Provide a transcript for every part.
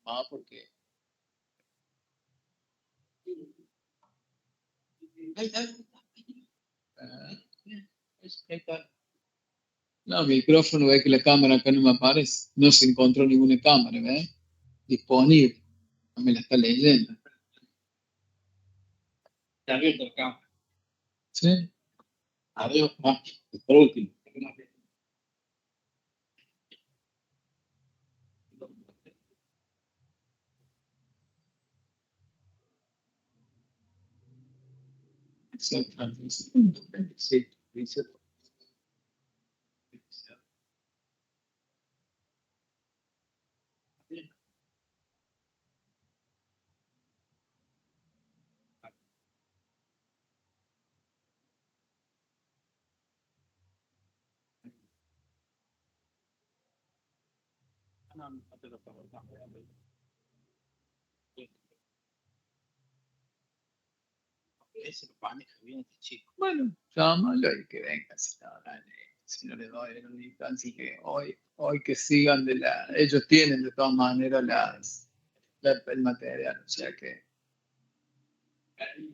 Ah, porque. No, mi micrófono ve que la cámara acá no me aparece. No se encontró ninguna cámara, ¿ves? Disponible. No me la está leyendo. Está abierto la cámara. ¿Sí? Adiós. Por último. Sí, dice. Ese lo maneja bien este chico. Bueno, llámalo y que venga, si no le doy el único. Así que hoy que sigan ellos tienen de todas maneras el material, o sea que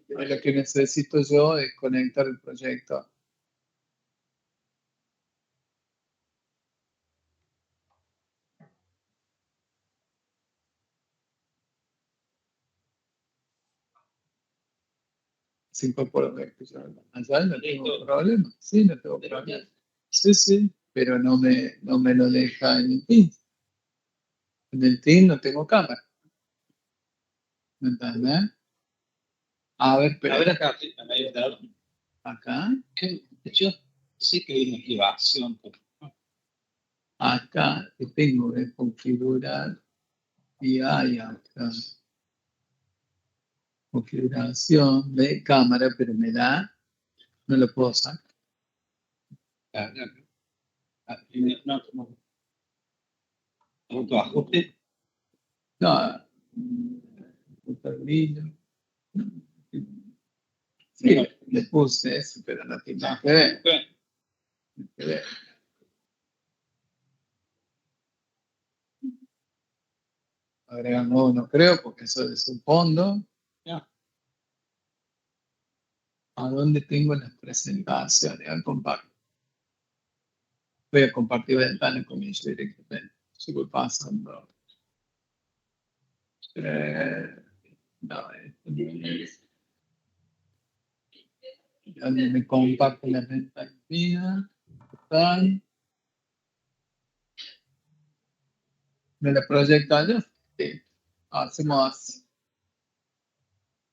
lo que necesito yo es conectar el proyecto. Se incorpora allá no tengo problema. Sí, no tengo problema. Sí, pero no me lo deja en el Team. En el Team no tengo cámara. ¿Me entiendes? A ver, pero. A ver acá, ahí está. Acá. Yo sé que hay una activación. Acá que tengo que configurar y hay acá configuración de cámara, pero no lo puedo sacar. No. Autoajuste. No, brillo. Sí, le puse eso, pero no tiene nada que ver. Agregar nuevo no creo, porque eso es un fondo. Ya. ¿A dónde tengo las presentaciones? Al compartir. Voy a compartir ventana con ellos directamente. Se voy pasando. No, donde me comparten las ventanas mías. ¿Me la proyecta yo? Sí. Hacemos así.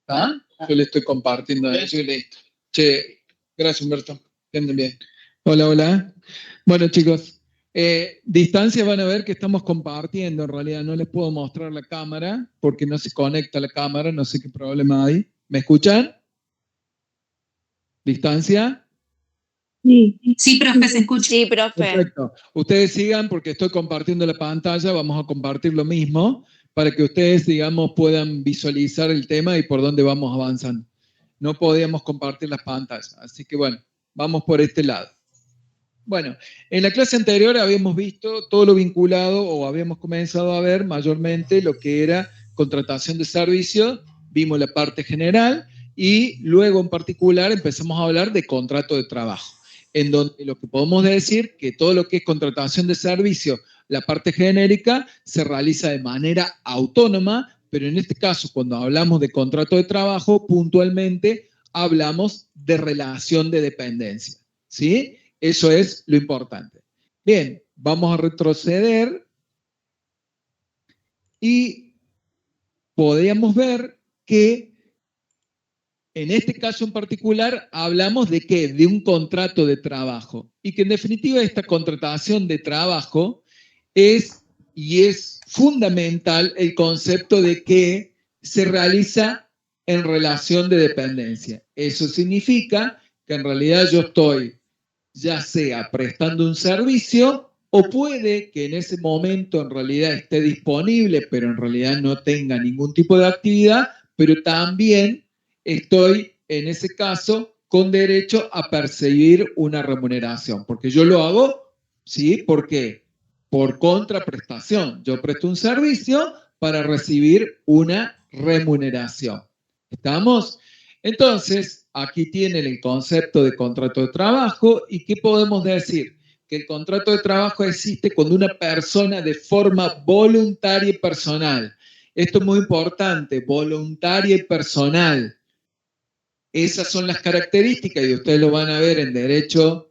¿Ah? Yo le estoy compartiendo a ellos y listo. Che, gracias Humberto. Que anden bien. Hola. Bueno chicos, distancia van a ver que estamos compartiendo. En realidad no les puedo mostrar la cámara porque no se conecta la cámara. No sé qué problema hay. ¿Me escuchan? ¿Distancia? Sí, profe, se escucha. Sí, profe. Perfecto. Ustedes sigan porque estoy compartiendo la pantalla. Vamos a compartir lo mismo para que ustedes, digamos, puedan visualizar el tema y por dónde vamos avanzando. No podíamos compartir las pantallas. Así que bueno, vamos por este lado. Bueno, en la clase anterior habíamos visto todo lo vinculado o habíamos comenzado a ver mayormente lo que era contratación de servicios. Vimos la parte general y luego en particular empezamos a hablar de contrato de trabajo, en donde lo que podemos decir que todo lo que es contratación de servicio, la parte genérica, se realiza de manera autónoma, pero en este caso, cuando hablamos de contrato de trabajo, puntualmente hablamos de relación de dependencia, ¿sí? Eso es lo importante. Bien, vamos a retroceder y podríamos ver que en este caso en particular hablamos de ¿qué? De un contrato de trabajo y que en definitiva esta contratación de trabajo es fundamental el concepto de que se realiza en relación de dependencia. Eso significa que en realidad yo estoy ya sea prestando un servicio o puede que en ese momento en realidad esté disponible, pero en realidad no tenga ningún tipo de actividad, pero también estoy en ese caso con derecho a percibir una remuneración. Porque yo lo hago, ¿sí? ¿Por qué? Por contraprestación. Yo presto un servicio para recibir una remuneración. ¿Estamos? Entonces, aquí tienen el concepto de contrato de trabajo. ¿Y qué podemos decir? Que el contrato de trabajo existe cuando una persona de forma voluntaria y personal. Esto es muy importante, voluntaria y personal. Esas son las características, y ustedes lo van a ver en derecho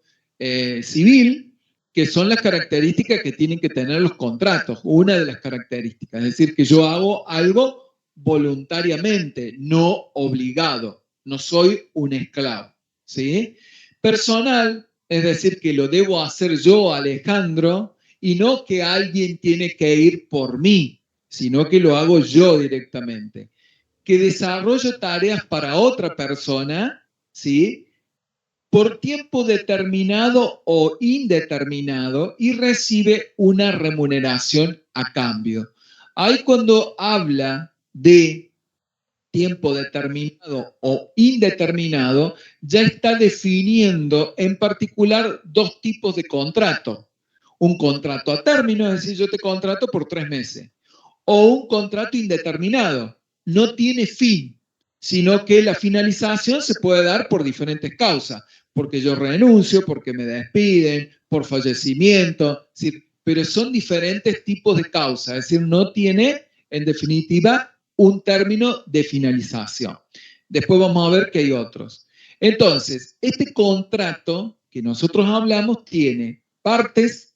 civil, que son las características que tienen que tener los contratos, una de las características. Es decir, que yo hago algo voluntariamente, no obligado, no soy un esclavo, ¿sí? Personal, es decir, que lo debo hacer yo, Alejandro, y no que alguien tiene que ir por mí, sino que lo hago yo directamente. Que desarrollo tareas para otra persona, ¿sí? Por tiempo determinado o indeterminado y recibe una remuneración a cambio. Ahí cuando habla de tiempo determinado o indeterminado, ya está definiendo en particular dos tipos de contrato. Un contrato a término, es decir, yo te contrato por 3 meses, o un contrato indeterminado. No tiene fin, sino que la finalización se puede dar por diferentes causas, porque yo renuncio, porque me despiden, por fallecimiento, es decir, pero son diferentes tipos de causas, es decir, no tiene, en definitiva, un término de finalización. Después vamos a ver que hay otros. Entonces, este contrato que nosotros hablamos tiene partes,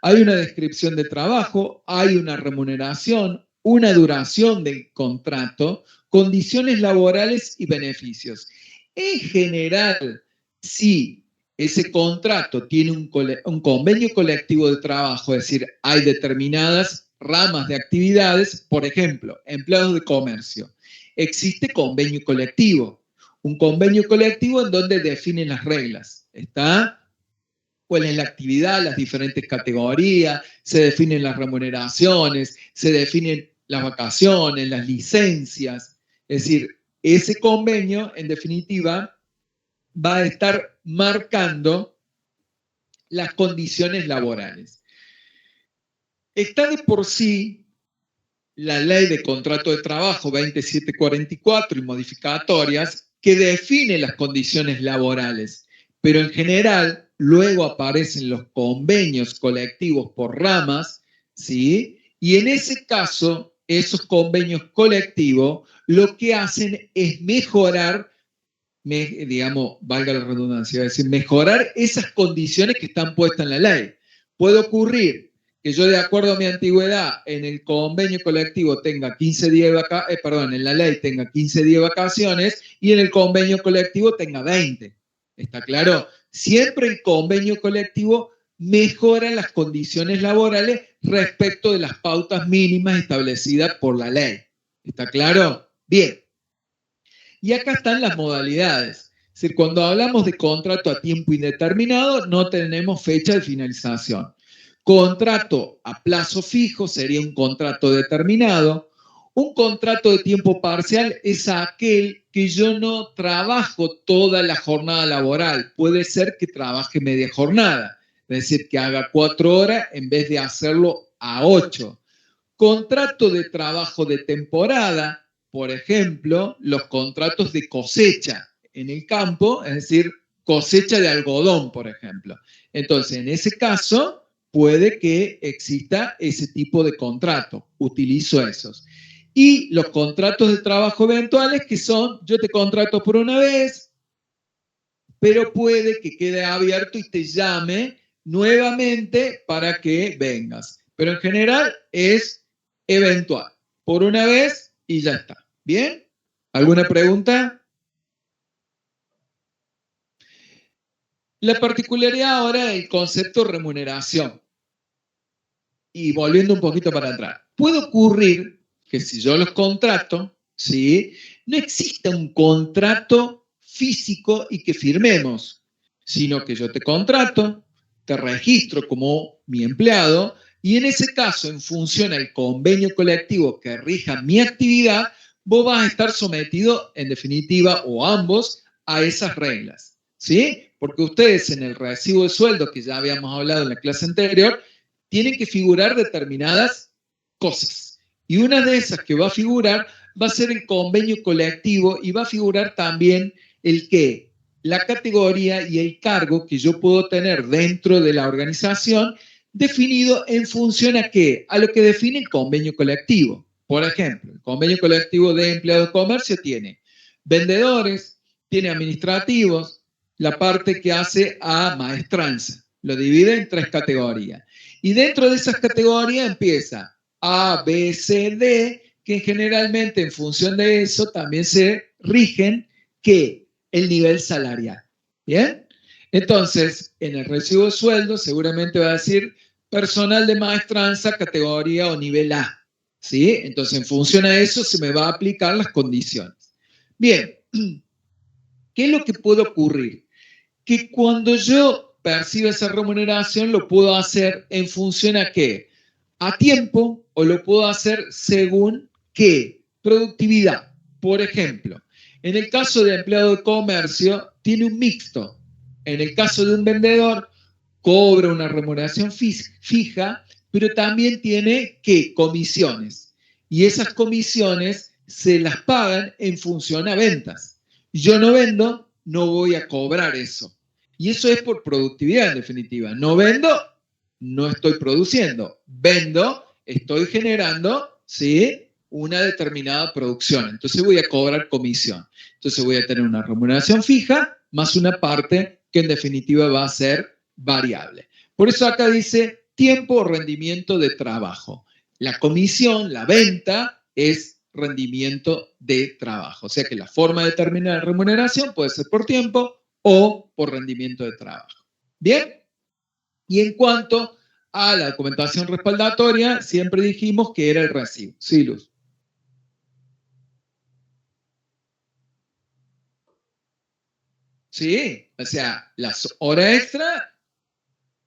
hay una descripción de trabajo, hay una remuneración, una duración del contrato, condiciones laborales y beneficios. En general, si ese contrato tiene un convenio colectivo de trabajo, es decir, hay determinadas ramas de actividades, por ejemplo, empleados de comercio, existe convenio colectivo. Un convenio colectivo en donde definen las reglas. ¿Está? ¿Cuál es la actividad, las diferentes categorías? Se definen las remuneraciones, se definen las vacaciones, las licencias. Es decir, ese convenio, en definitiva, va a estar marcando las condiciones laborales. Está de por sí la Ley de Contrato de Trabajo 2744 y modificatorias que define las condiciones laborales, pero en general luego aparecen los convenios colectivos por ramas, ¿sí? Y en ese caso, esos convenios colectivos lo que hacen es mejorar, digamos, valga la redundancia, es decir, mejorar esas condiciones que están puestas en la ley. Puede ocurrir que yo, de acuerdo a mi antigüedad, en el convenio colectivo tenga 15 días de vacaciones, en la ley tenga 15 días de vacaciones y en el convenio colectivo tenga 20. ¿Está claro? Siempre el convenio colectivo mejora las condiciones laborales respecto de las pautas mínimas establecidas por la ley. ¿Está claro? Bien. Y acá están las modalidades. Es decir, cuando hablamos de contrato a tiempo indeterminado, no tenemos fecha de finalización. Contrato a plazo fijo sería un contrato determinado. Un contrato de tiempo parcial es aquel que yo no trabajo toda la jornada laboral. Puede ser que trabaje media jornada, es decir, que haga 4 horas en vez de hacerlo a 8. Contrato de trabajo de temporada, por ejemplo, los contratos de cosecha en el campo, es decir, cosecha de algodón, por ejemplo. Entonces, en ese caso, puede que exista ese tipo de contrato. Utilizo esos. Y los contratos de trabajo eventuales, que son, yo te contrato por una vez, pero puede que quede abierto y te llame nuevamente para que vengas. Pero en general es eventual, por una vez y ya está. ¿Bien? ¿Alguna pregunta? La particularidad ahora del concepto remuneración. Y volviendo un poquito para atrás. Puede ocurrir que si yo los contrato, ¿sí? No exista un contrato físico y que firmemos, sino que yo te contrato, te registro como mi empleado y en ese caso, en función al convenio colectivo que rija mi actividad, vos vas a estar sometido, en definitiva, o ambos, a esas reglas, ¿sí? Porque ustedes en el recibo de sueldo, que ya habíamos hablado en la clase anterior, tienen que figurar determinadas cosas. Y una de esas que va a figurar va a ser el convenio colectivo y va a figurar también el qué, la categoría y el cargo que yo puedo tener dentro de la organización definido en función a qué, a lo que define el convenio colectivo. Por ejemplo, el convenio colectivo de empleado de comercio tiene vendedores, tiene administrativos, la parte que hace a maestranza. Lo divide en 3 categorías. Y dentro de esas categorías empieza A, B, C, D, que generalmente en función de eso también se rigen que el nivel salarial. ¿Bien? Entonces, en el recibo de sueldo seguramente va a decir personal de maestranza, categoría o nivel A. ¿Sí? Entonces, en función a eso se me va a aplicar las condiciones. Bien, ¿qué es lo que puede ocurrir? Que cuando yo percibo esa remuneración lo puedo hacer en función a qué? A tiempo o lo puedo hacer según qué? Productividad. Por ejemplo, en el caso de empleado de comercio tiene un mixto. En el caso de un vendedor cobra una remuneración fija, pero también tiene ¿qué? Comisiones. Y esas comisiones se las pagan en función a ventas. Yo no vendo, no voy a cobrar eso. Y eso es por productividad, en definitiva. No vendo, no estoy produciendo. Vendo, estoy generando, ¿sí? Una determinada producción. Entonces voy a cobrar comisión. Entonces voy a tener una remuneración fija más una parte que en definitiva va a ser variable. Por eso acá dice tiempo o rendimiento de trabajo. La comisión, la venta, es rendimiento de trabajo. O sea que la forma de determinar remuneración puede ser por tiempo o por rendimiento de trabajo. ¿Bien? Y en cuanto a la documentación respaldatoria, siempre dijimos que era el recibo. Sí, Luz. Sí, o sea, las horas extra,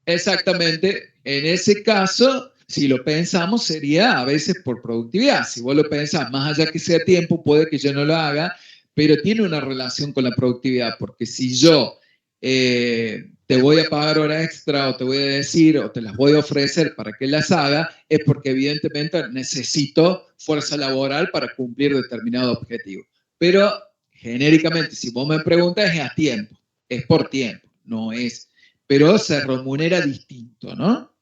exactamente, en ese caso, si lo pensamos, sería a veces por productividad. Si vos lo pensás, más allá que sea tiempo, puede que yo no lo haga, pero tiene una relación con la productividad, porque si yo te voy a pagar hora extra o te voy a decir o te las voy a ofrecer para que las haga, es porque evidentemente necesito fuerza laboral para cumplir determinado objetivo. Pero genéricamente, si vos me preguntas, es a tiempo, es por tiempo, no es, pero se remunera distinto, ¿no?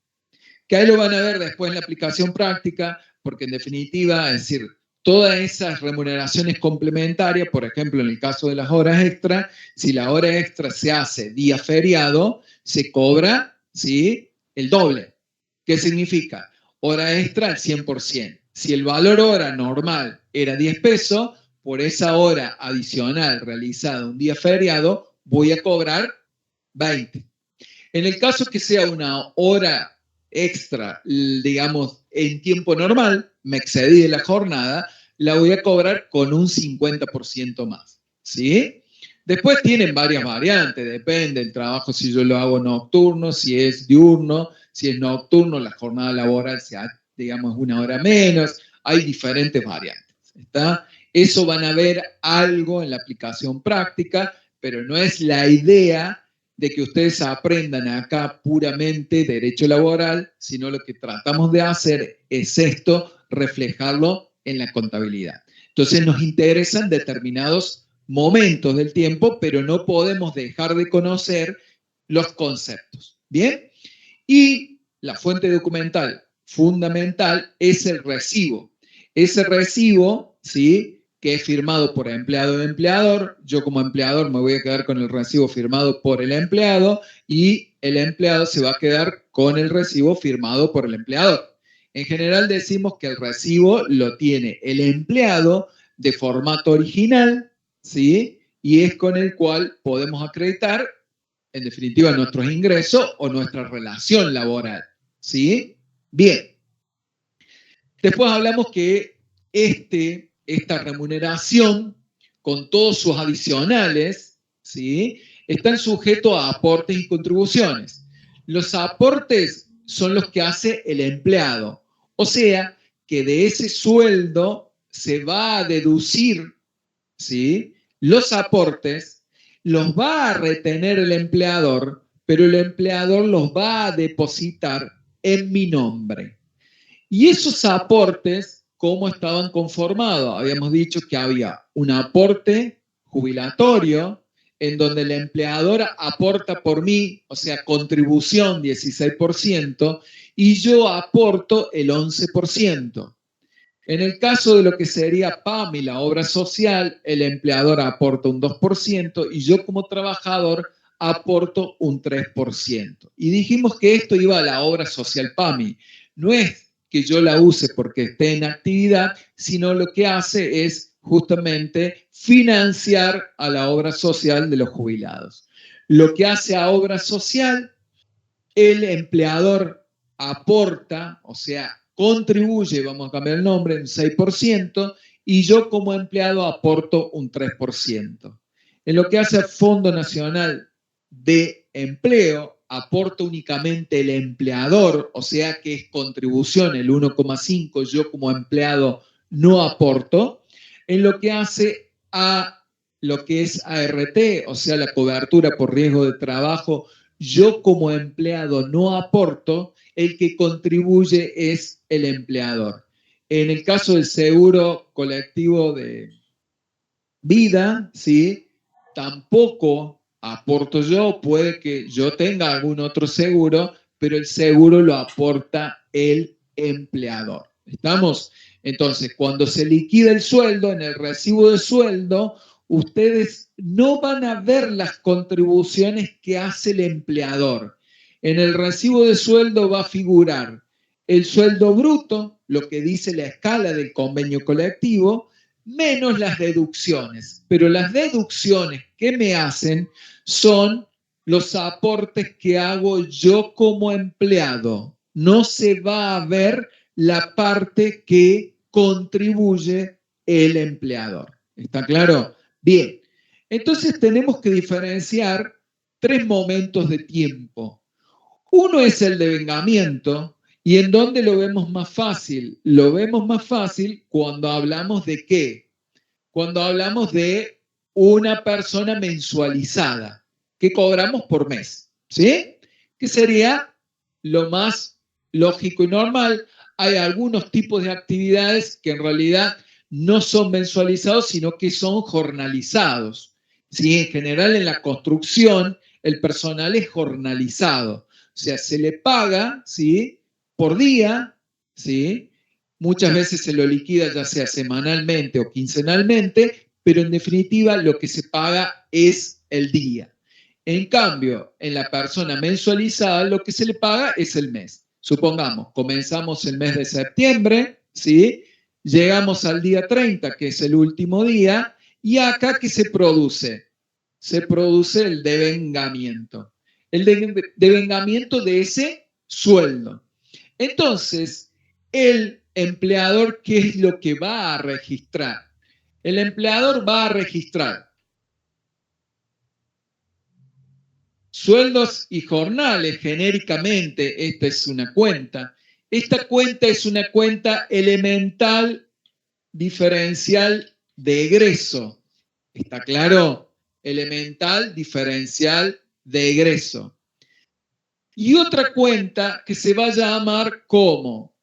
Que ahí lo van a ver después en la aplicación práctica, porque en definitiva, es decir, todas esas remuneraciones complementarias, por ejemplo, en el caso de las horas extra, si la hora extra se hace día feriado, se cobra, ¿sí? El doble. ¿Qué significa? Hora extra al 100%. Si el valor hora normal era 10 pesos, por esa hora adicional realizada un día feriado, voy a cobrar 20. En el caso que sea una hora extra, digamos, en tiempo normal, me excedí de la jornada, la voy a cobrar con un 50% más, ¿sí? Después tienen varias variantes, depende del trabajo, si yo lo hago nocturno, si es diurno, si es nocturno, la jornada laboral sea, digamos, una hora menos, hay diferentes variantes, ¿está? Eso van a ver algo en la aplicación práctica, pero no es la idea de que ustedes aprendan acá puramente derecho laboral, sino lo que tratamos de hacer es esto, reflejarlo en la contabilidad. Entonces nos interesan determinados momentos del tiempo, pero no podemos dejar de conocer los conceptos. ¿Bien? Y la fuente documental fundamental es el recibo. Ese recibo, ¿sí?, que es firmado por empleado y empleador. Yo como empleador me voy a quedar con el recibo firmado por el empleado y el empleado se va a quedar con el recibo firmado por el empleador. En general decimos que el recibo lo tiene el empleado de formato original, ¿sí? Y es con el cual podemos acreditar, en definitiva, nuestros ingresos o nuestra relación laboral, ¿sí? Bien. Después hablamos que esta remuneración, con todos sus adicionales, ¿sí?, están sujetos a aportes y contribuciones. Los aportes son los que hace el empleado. O sea, que de ese sueldo se va a deducir, ¿sí?, los aportes, los va a retener el empleador, pero el empleador los va a depositar en mi nombre. Y esos aportes, ¿cómo estaban conformados? Habíamos dicho que había un aporte jubilatorio, en donde el empleador aporta por mí, o sea, contribución 16%, y yo aporto el 11%. En el caso de lo que sería PAMI, la obra social, el empleador aporta un 2% y yo como trabajador aporto un 3%. Y dijimos que esto iba a la obra social PAMI. No es que yo la use porque esté en actividad, sino lo que hace es justamente financiar a la obra social de los jubilados. Lo que hace a obra social, el empleador aporta, o sea, contribuye, vamos a cambiar el nombre, un 6%, y yo como empleado aporto un 3%. En lo que hace al Fondo Nacional de Empleo, aporta únicamente el empleador, o sea que es contribución el 1,5%, yo como empleado no aporto. En lo que hace a lo que es ART, o sea, la cobertura por riesgo de trabajo, yo como empleado no aporto, el que contribuye es el empleador. En el caso del seguro colectivo de vida, ¿sí? Tampoco aporto yo, puede que yo tenga algún otro seguro, pero el seguro lo aporta el empleador. ¿Estamos? Entonces, cuando se liquida el sueldo, en el recibo de sueldo, ustedes no van a ver las contribuciones que hace el empleador. En el recibo de sueldo va a figurar el sueldo bruto, lo que dice la escala del convenio colectivo, menos las deducciones. Pero las deducciones que me hacen son los aportes que hago yo como empleado. No se va a ver la parte que contribuye el empleador. ¿Está claro? Bien. Entonces tenemos que diferenciar tres momentos de tiempo. Uno es el devengamiento. ¿Y en dónde lo vemos más fácil? Lo vemos más fácil cuando hablamos de qué. Cuando hablamos de una persona mensualizada, que cobramos por mes, ¿sí? Que sería lo más lógico y normal. Hay algunos tipos de actividades que en realidad no son mensualizados, sino que son jornalizados. ¿Sí? En general en la construcción el personal es jornalizado. O sea, se le paga, ¿sí? Por día, ¿sí? Muchas veces se lo liquida ya sea semanalmente o quincenalmente, pero en definitiva lo que se paga es el día. En cambio, en la persona mensualizada lo que se le paga es el mes. Supongamos, comenzamos el mes de septiembre, ¿sí? Llegamos al día 30, que es el último día, y acá ¿qué se produce? Se produce el devengamiento. El devengamiento de ese sueldo. Entonces, el empleador, ¿qué es lo que va a registrar? El empleador va a registrar sueldos y jornales, genéricamente, esta es una cuenta. Esta cuenta es una cuenta elemental diferencial de egreso. ¿Está claro? Elemental diferencial de egreso. Y otra cuenta que se va a llamar como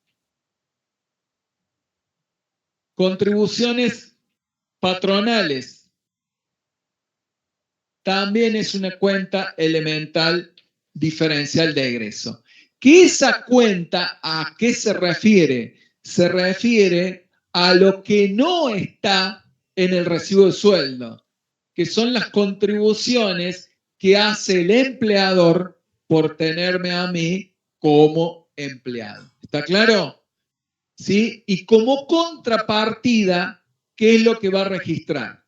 contribuciones patronales. También es una cuenta elemental diferencial de egreso. ¿Que esa cuenta a qué se refiere? Se refiere a lo que no está en el recibo de sueldo, que son las contribuciones que hace el empleador por tenerme a mí como empleado. ¿Está claro? ¿Sí? Y como contrapartida, ¿qué es lo que va a registrar?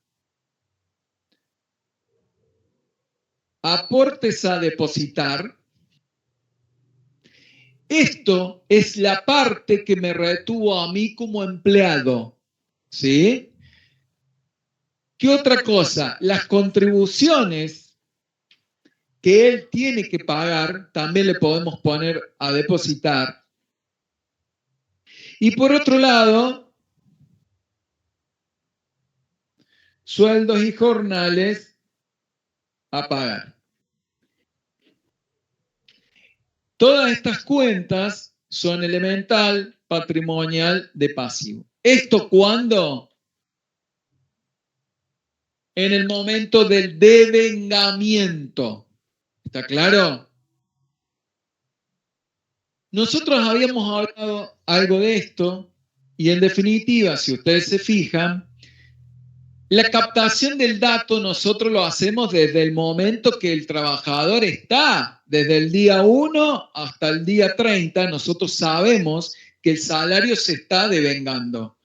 Aportes a depositar. Esto es la parte que me retuvo a mí como empleado. ¿Sí? ¿Qué otra cosa? Las contribuciones que él tiene que pagar, también le podemos poner a depositar. Y por otro lado, sueldos y jornales a pagar. Todas estas cuentas son elemental, patrimonial, de pasivo. ¿Esto cuándo? En el momento del devengamiento. ¿Está claro? Nosotros habíamos hablado algo de esto y en definitiva, si ustedes se fijan, la captación del dato nosotros lo hacemos desde el momento que el trabajador está, desde el día 1 hasta el día 30, nosotros sabemos que el salario se está devengando.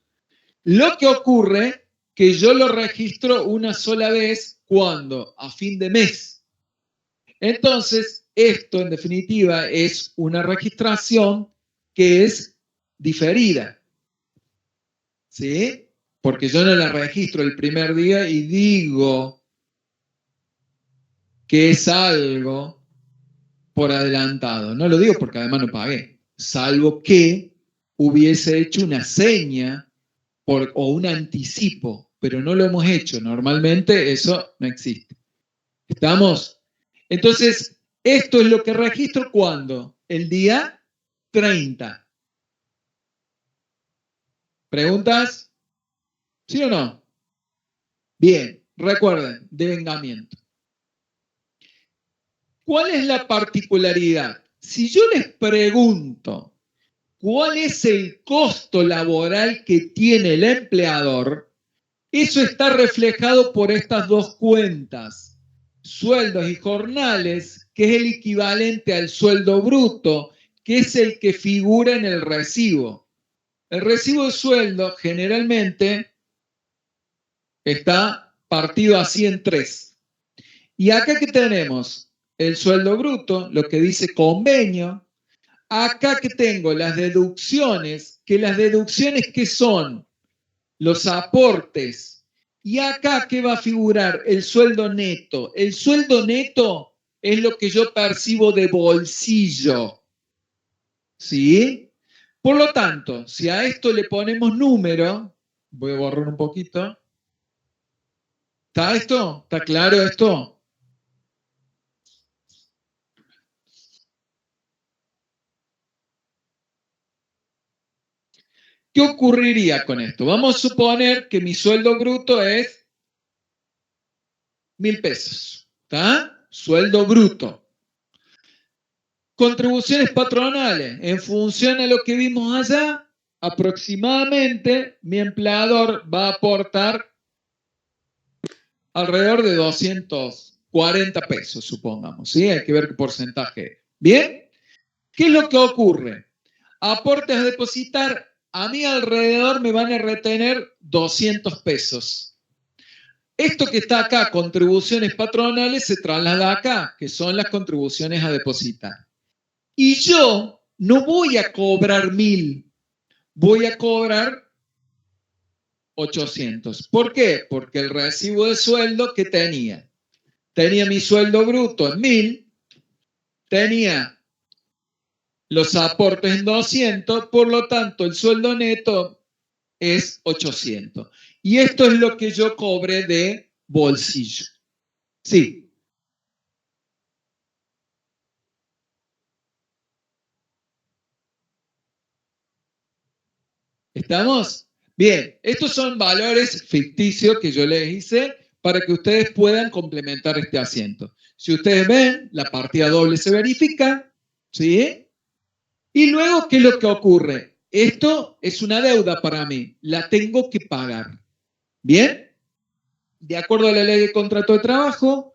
Lo que ocurre que yo lo registro una sola vez, ¿cuándo? A fin de mes. Entonces, esto en definitiva es una registración que es diferida. ¿Sí? Porque yo no la registro el primer día y digo que es algo por adelantado. No lo digo porque además no pagué, salvo que hubiese hecho una seña o un anticipo, pero no lo hemos hecho. Normalmente eso no existe. ¿Estamos? Entonces, esto es lo que registro ¿cuándo? El día 30. ¿Preguntas? ¿Sí o no? Bien, recuerden, devengamiento. ¿Cuál es la particularidad? Si yo les pregunto cuál es el costo laboral que tiene el empleador, eso está reflejado por estas dos cuentas, sueldos y jornales, que es el equivalente al sueldo bruto, que es el que figura en el recibo. El recibo de sueldo generalmente está partido así en tres. Y acá que tenemos el sueldo bruto, lo que dice convenio. Acá que tengo las deducciones, que las deducciones que son los aportes. Y acá que va a figurar el sueldo neto. El sueldo neto es lo que yo percibo de bolsillo. ¿Sí? Por lo tanto, si a esto le ponemos número, voy a borrar un poquito. ¿Está esto? ¿Está claro esto? ¿Qué ocurriría con esto? Vamos a suponer que mi sueldo bruto es 1.000 pesos. ¿Está? Sueldo bruto. Contribuciones patronales. En función a lo que vimos allá, aproximadamente mi empleador va a aportar alrededor de 240 pesos, supongamos. ¿Sí? Hay que ver qué porcentaje. ¿Bien? ¿Qué es lo que ocurre? Aportes a depositar, a mí alrededor me van a retener 200 pesos. Esto que está acá, contribuciones patronales, se traslada acá, que son las contribuciones a depositar. Y yo no voy a cobrar 1.000, voy a cobrar 800. ¿Por qué? Porque el recibo de sueldo que tenía mi sueldo bruto en 1.000, tenía los aportes en 200, por lo tanto el sueldo neto es 800. Y esto es lo que yo cobré de bolsillo. Sí. ¿Estamos? Bien, estos son valores ficticios que yo les hice para que ustedes puedan complementar este asiento. Si ustedes ven, la partida doble se verifica, ¿sí? Y luego, ¿qué es lo que ocurre? Esto es una deuda para mí, la tengo que pagar. ¿Bien? De acuerdo a la ley de contrato de trabajo,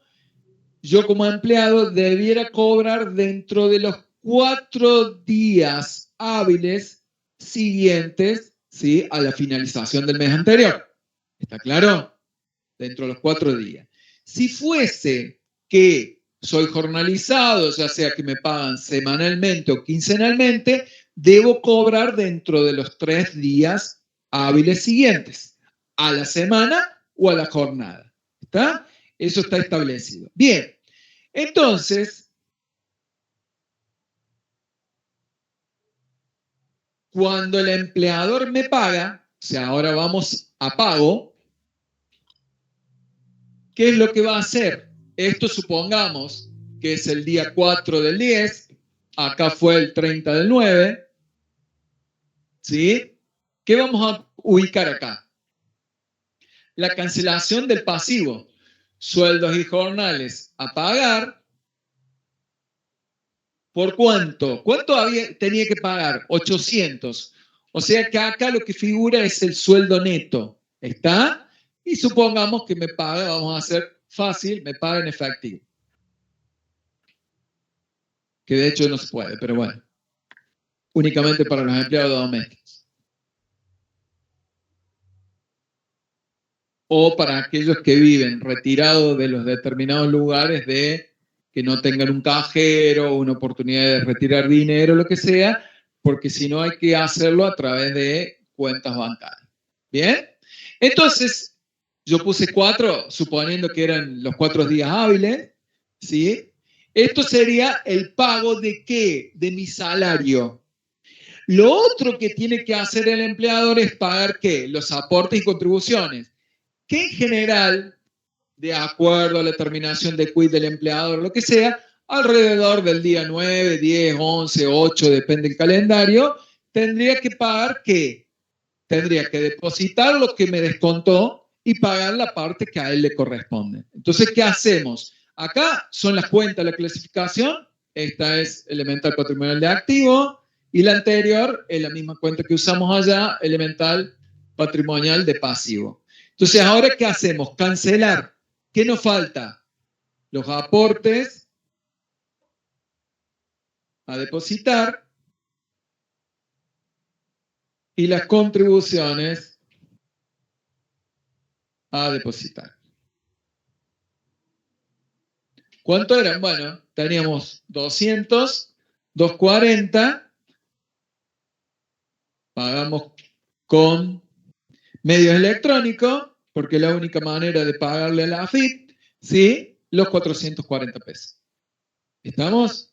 yo como empleado debiera cobrar dentro de los 4 días hábiles siguientes, ¿sí?, a la finalización del mes anterior. ¿Está claro? Dentro de los 4 días. Si fuese que soy jornalizado, ya sea que me pagan semanalmente o quincenalmente, debo cobrar dentro de los 3 días hábiles siguientes, a la semana o a la jornada. ¿Está? Eso está establecido. Bien, entonces, cuando el empleador me paga, o sea, ahora vamos a pago, ¿qué es lo que va a hacer? Esto supongamos que es el día 4 del 10, acá fue el 30 del 9, ¿sí? ¿Qué vamos a ubicar acá? La cancelación del pasivo, sueldos y jornales a pagar. ¿Por cuánto? ¿Cuánto tenía que pagar? 800. O sea que acá lo que figura es el sueldo neto. ¿Está? Y supongamos que me paga, vamos a hacer fácil, me paga en efectivo. Que de hecho no se puede, pero bueno. Únicamente para los empleados domésticos. O para aquellos que viven retirados de los determinados lugares de que no tengan un cajero, una oportunidad de retirar dinero, lo que sea, porque si no hay que hacerlo a través de cuentas bancarias. ¿Bien? Entonces, yo puse 4, suponiendo que eran los 4 días hábiles, ¿sí? Esto sería el pago de ¿qué? De mi salario. Lo otro que tiene que hacer el empleador es pagar ¿qué? Los aportes y contribuciones, que en general, de acuerdo a la terminación de quit del empleador, lo que sea, alrededor del día 9, 10, 11, 8, depende del calendario, tendría que pagar ¿qué? Tendría que depositar lo que me descontó y pagar la parte que a él le corresponde. Entonces, ¿qué hacemos? Acá son las cuentas de la clasificación. Esta es elemental patrimonial de activo y la anterior es la misma cuenta que usamos allá, elemental patrimonial de pasivo. Entonces, ¿ahora qué hacemos? Cancelar. ¿Qué nos falta? Los aportes a depositar y las contribuciones a depositar. ¿Cuánto eran? Bueno, teníamos 200, 240, pagamos con medios electrónicos, porque es la única manera de pagarle a la AFIP, ¿sí? Los 440 pesos. ¿Estamos?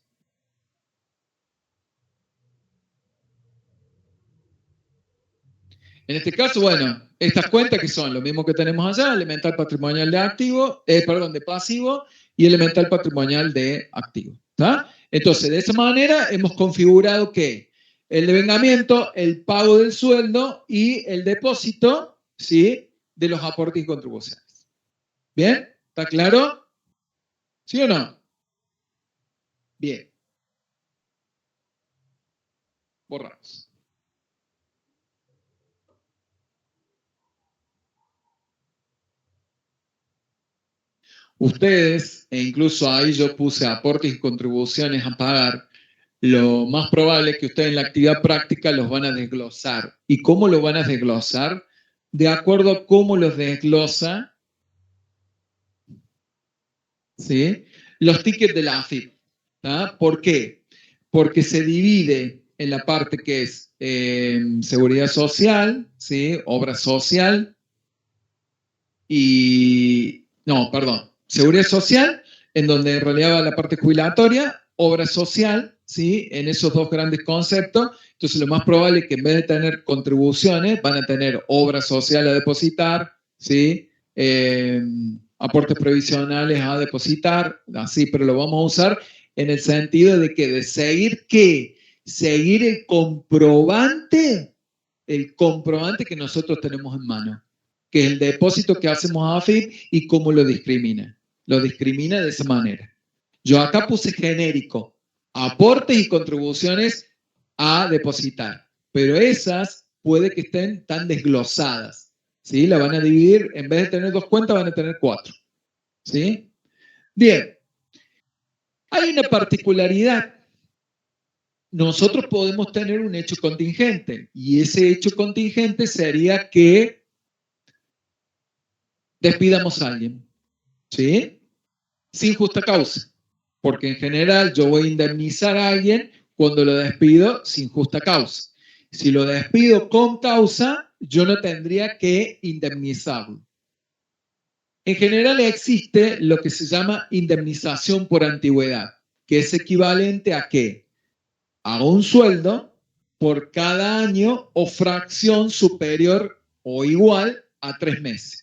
En este caso, bueno, estas cuentas que son lo mismo que tenemos allá, elemental patrimonial de activo, de pasivo y elemental patrimonial de activo. ¿Está? Entonces, de esa manera hemos configurado que el devengamiento, el pago del sueldo y el depósito, ¿sí? De los aportes y contribuciones. ¿Bien? ¿Está claro? ¿Sí o no? Bien. Borramos. Ustedes, e incluso ahí yo puse aportes y contribuciones a pagar, lo más probable es que ustedes en la actividad práctica los van a desglosar. ¿Y cómo lo van a desglosar? De acuerdo a cómo los desglosa, ¿sí? Los tickets de la AFIP. ¿Tá? ¿Por qué? Porque se divide en la parte que es seguridad social, ¿sí? Obra social y... No, perdón. Seguridad social, en donde en realidad va la parte jubilatoria, obra social, ¿sí? En esos dos grandes conceptos. Entonces, lo más probable es que en vez de tener contribuciones, van a tener obra social a depositar, ¿sí? Aportes previsionales a depositar, así, pero lo vamos a usar en el sentido de que de seguir ¿qué? Seguir el comprobante que nosotros tenemos en mano, que es el depósito que hacemos a AFIP y cómo lo discrimina. Lo discrimina de esa manera. Yo acá puse genérico, aportes y contribuciones a depositar, pero esas puede que estén tan desglosadas, ¿sí? La van a dividir, en vez de tener 2 cuentas, van a tener 4, ¿sí? Bien, hay una particularidad. Nosotros podemos tener un hecho contingente y ese hecho contingente sería que despidamos a alguien, ¿sí? Sin justa causa, porque en general yo voy a indemnizar a alguien cuando lo despido sin justa causa. Si lo despido con causa, yo no tendría que indemnizarlo. En general existe lo que se llama indemnización por antigüedad, que es equivalente a ¿qué? A un sueldo por cada año o fracción superior o igual a 3 meses.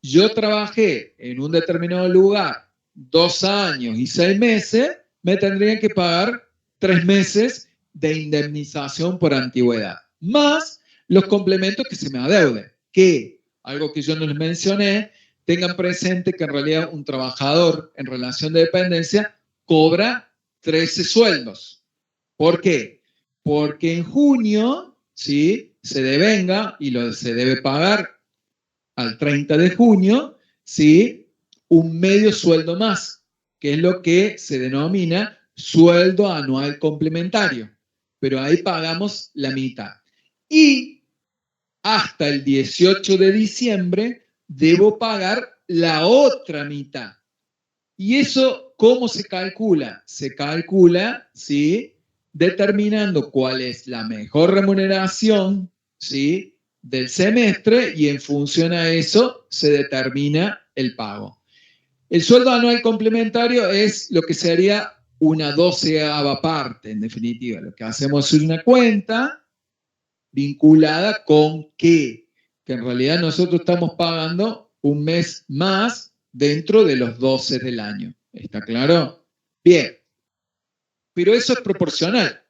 Yo trabajé en un determinado lugar 2 años y 6 meses, me tendrían que pagar 3 meses de indemnización por antigüedad, más los complementos que se me adeuden, que, algo que yo no les mencioné, tengan presente que en realidad un trabajador en relación de dependencia cobra 13 sueldos. ¿Por qué? Porque en junio, ¿sí?, se devenga y se debe pagar al 30 de junio, ¿sí?, un medio sueldo más, que es lo que se denomina sueldo anual complementario. Pero ahí pagamos la mitad. Y hasta el 18 de diciembre debo pagar la otra mitad. ¿Y eso cómo se calcula? Se calcula, ¿sí?, determinando cuál es la mejor remuneración, ¿sí?, del semestre, y en función a eso se determina el pago. El sueldo anual complementario es lo que sería una 12ª parte, en definitiva. Lo que hacemos es una cuenta vinculada con qué, que en realidad nosotros estamos pagando un mes más dentro de los 12 del año. ¿Está claro? Bien. Pero eso es proporcional.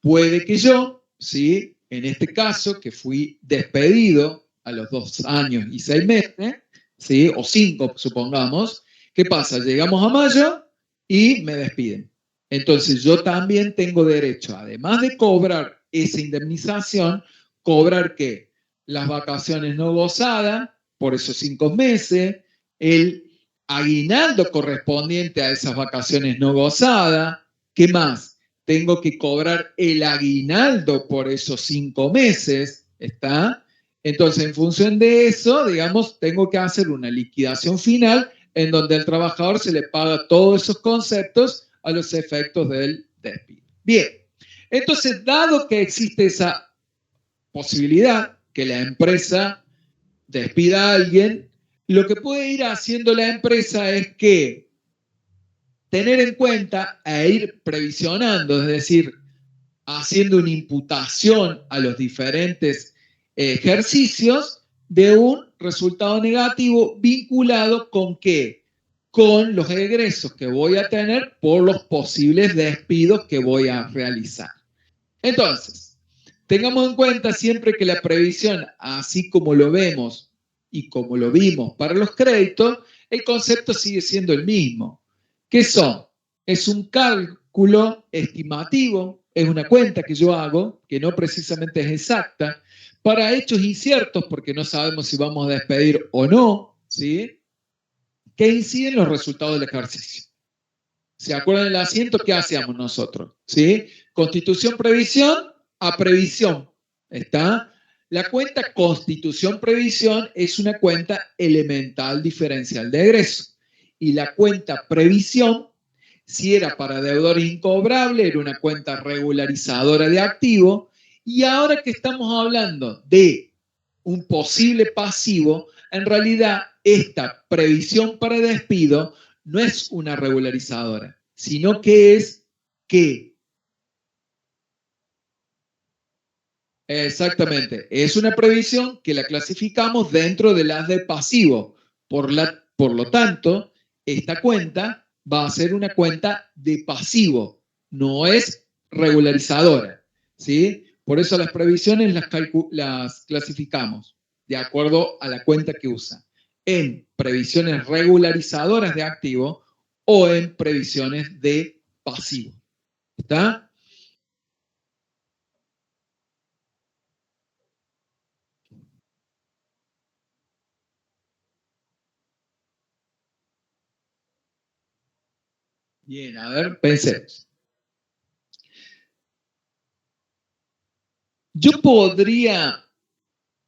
Puede que yo, ¿sí?, en este caso, que fui despedido a los 2 años y 6 meses, ¿sí?, o 5, supongamos, ¿qué pasa? Llegamos a mayo y me despiden. Entonces yo también tengo derecho, además de cobrar esa indemnización, cobrar ¿qué? Las vacaciones no gozadas por esos 5 meses, el aguinaldo correspondiente a esas vacaciones no gozadas. ¿Qué más? Tengo que cobrar el aguinaldo por esos 5 meses, ¿está? Entonces, en función de eso, digamos, tengo que hacer una liquidación final en donde al trabajador se le paga todos esos conceptos a los efectos del despido. Bien, entonces, dado que existe esa posibilidad que la empresa despida a alguien, lo que puede ir haciendo la empresa es que tener en cuenta e ir previsionando, es decir, haciendo una imputación a los diferentes ejercicios de un resultado negativo vinculado con qué, con los egresos que voy a tener por los posibles despidos que voy a realizar. Entonces, tengamos en cuenta siempre que la previsión, así como lo vemos y como lo vimos para los créditos, el concepto sigue siendo el mismo. ¿Qué son? Es un cálculo estimativo, es una cuenta que yo hago, que no precisamente es exacta, para hechos inciertos, porque no sabemos si vamos a despedir o no, ¿sí?, que inciden los resultados del ejercicio. ¿Se acuerdan del asiento? ¿Qué hacíamos nosotros? ¿Sí? Constitución-previsión a previsión. ¿Está? La cuenta Constitución-previsión es una cuenta elemental diferencial de egreso. Y la cuenta previsión, si era para deudores incobrables, era una cuenta regularizadora de activo. Y ahora que estamos hablando de un posible pasivo, en realidad esta previsión para despido no es una regularizadora, sino que es ¿qué? Exactamente, es una previsión que la clasificamos dentro de las de pasivo. Por lo tanto, esta cuenta va a ser una cuenta de pasivo, no es regularizadora, ¿sí? Por eso las previsiones las clasificamos de acuerdo a la cuenta que usa, en previsiones regularizadoras de activo o en previsiones de pasivo. ¿Está? Bien, a ver, pensemos. Yo podría,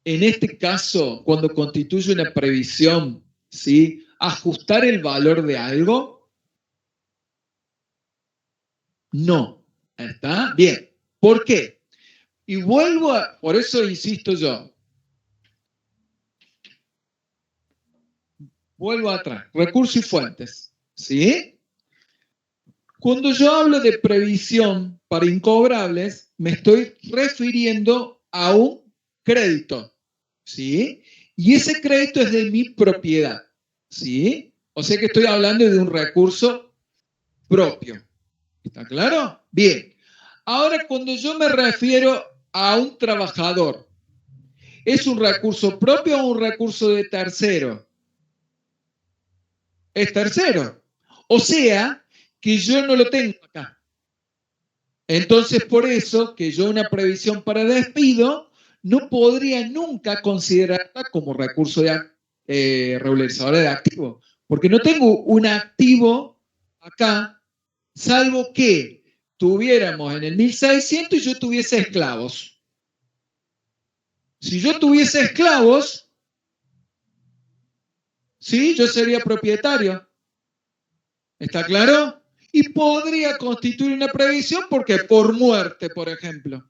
en este caso, cuando constituye una previsión, ¿sí?, ajustar el valor de algo. No. ¿Está? Bien. ¿Por qué? Y por eso insisto yo, vuelvo atrás, recursos y fuentes, ¿sí? Cuando yo hablo de previsión para incobrables, me estoy refiriendo a un crédito, ¿sí? Y ese crédito es de mi propiedad, ¿sí? O sea que estoy hablando de un recurso propio. ¿Está claro? Bien. Ahora, cuando yo me refiero a un trabajador, ¿es un recurso propio o un recurso de tercero? Es tercero. O sea, que yo no lo tengo acá. Entonces, por eso que yo una previsión para despido no podría nunca considerarla como recurso regularizador de activo, porque no tengo un activo acá, salvo que tuviéramos en el 1600 y yo tuviese esclavos. Si yo tuviese esclavos, sí, yo sería propietario. ¿Está claro? Y podría constituir una previsión porque por muerte, por ejemplo.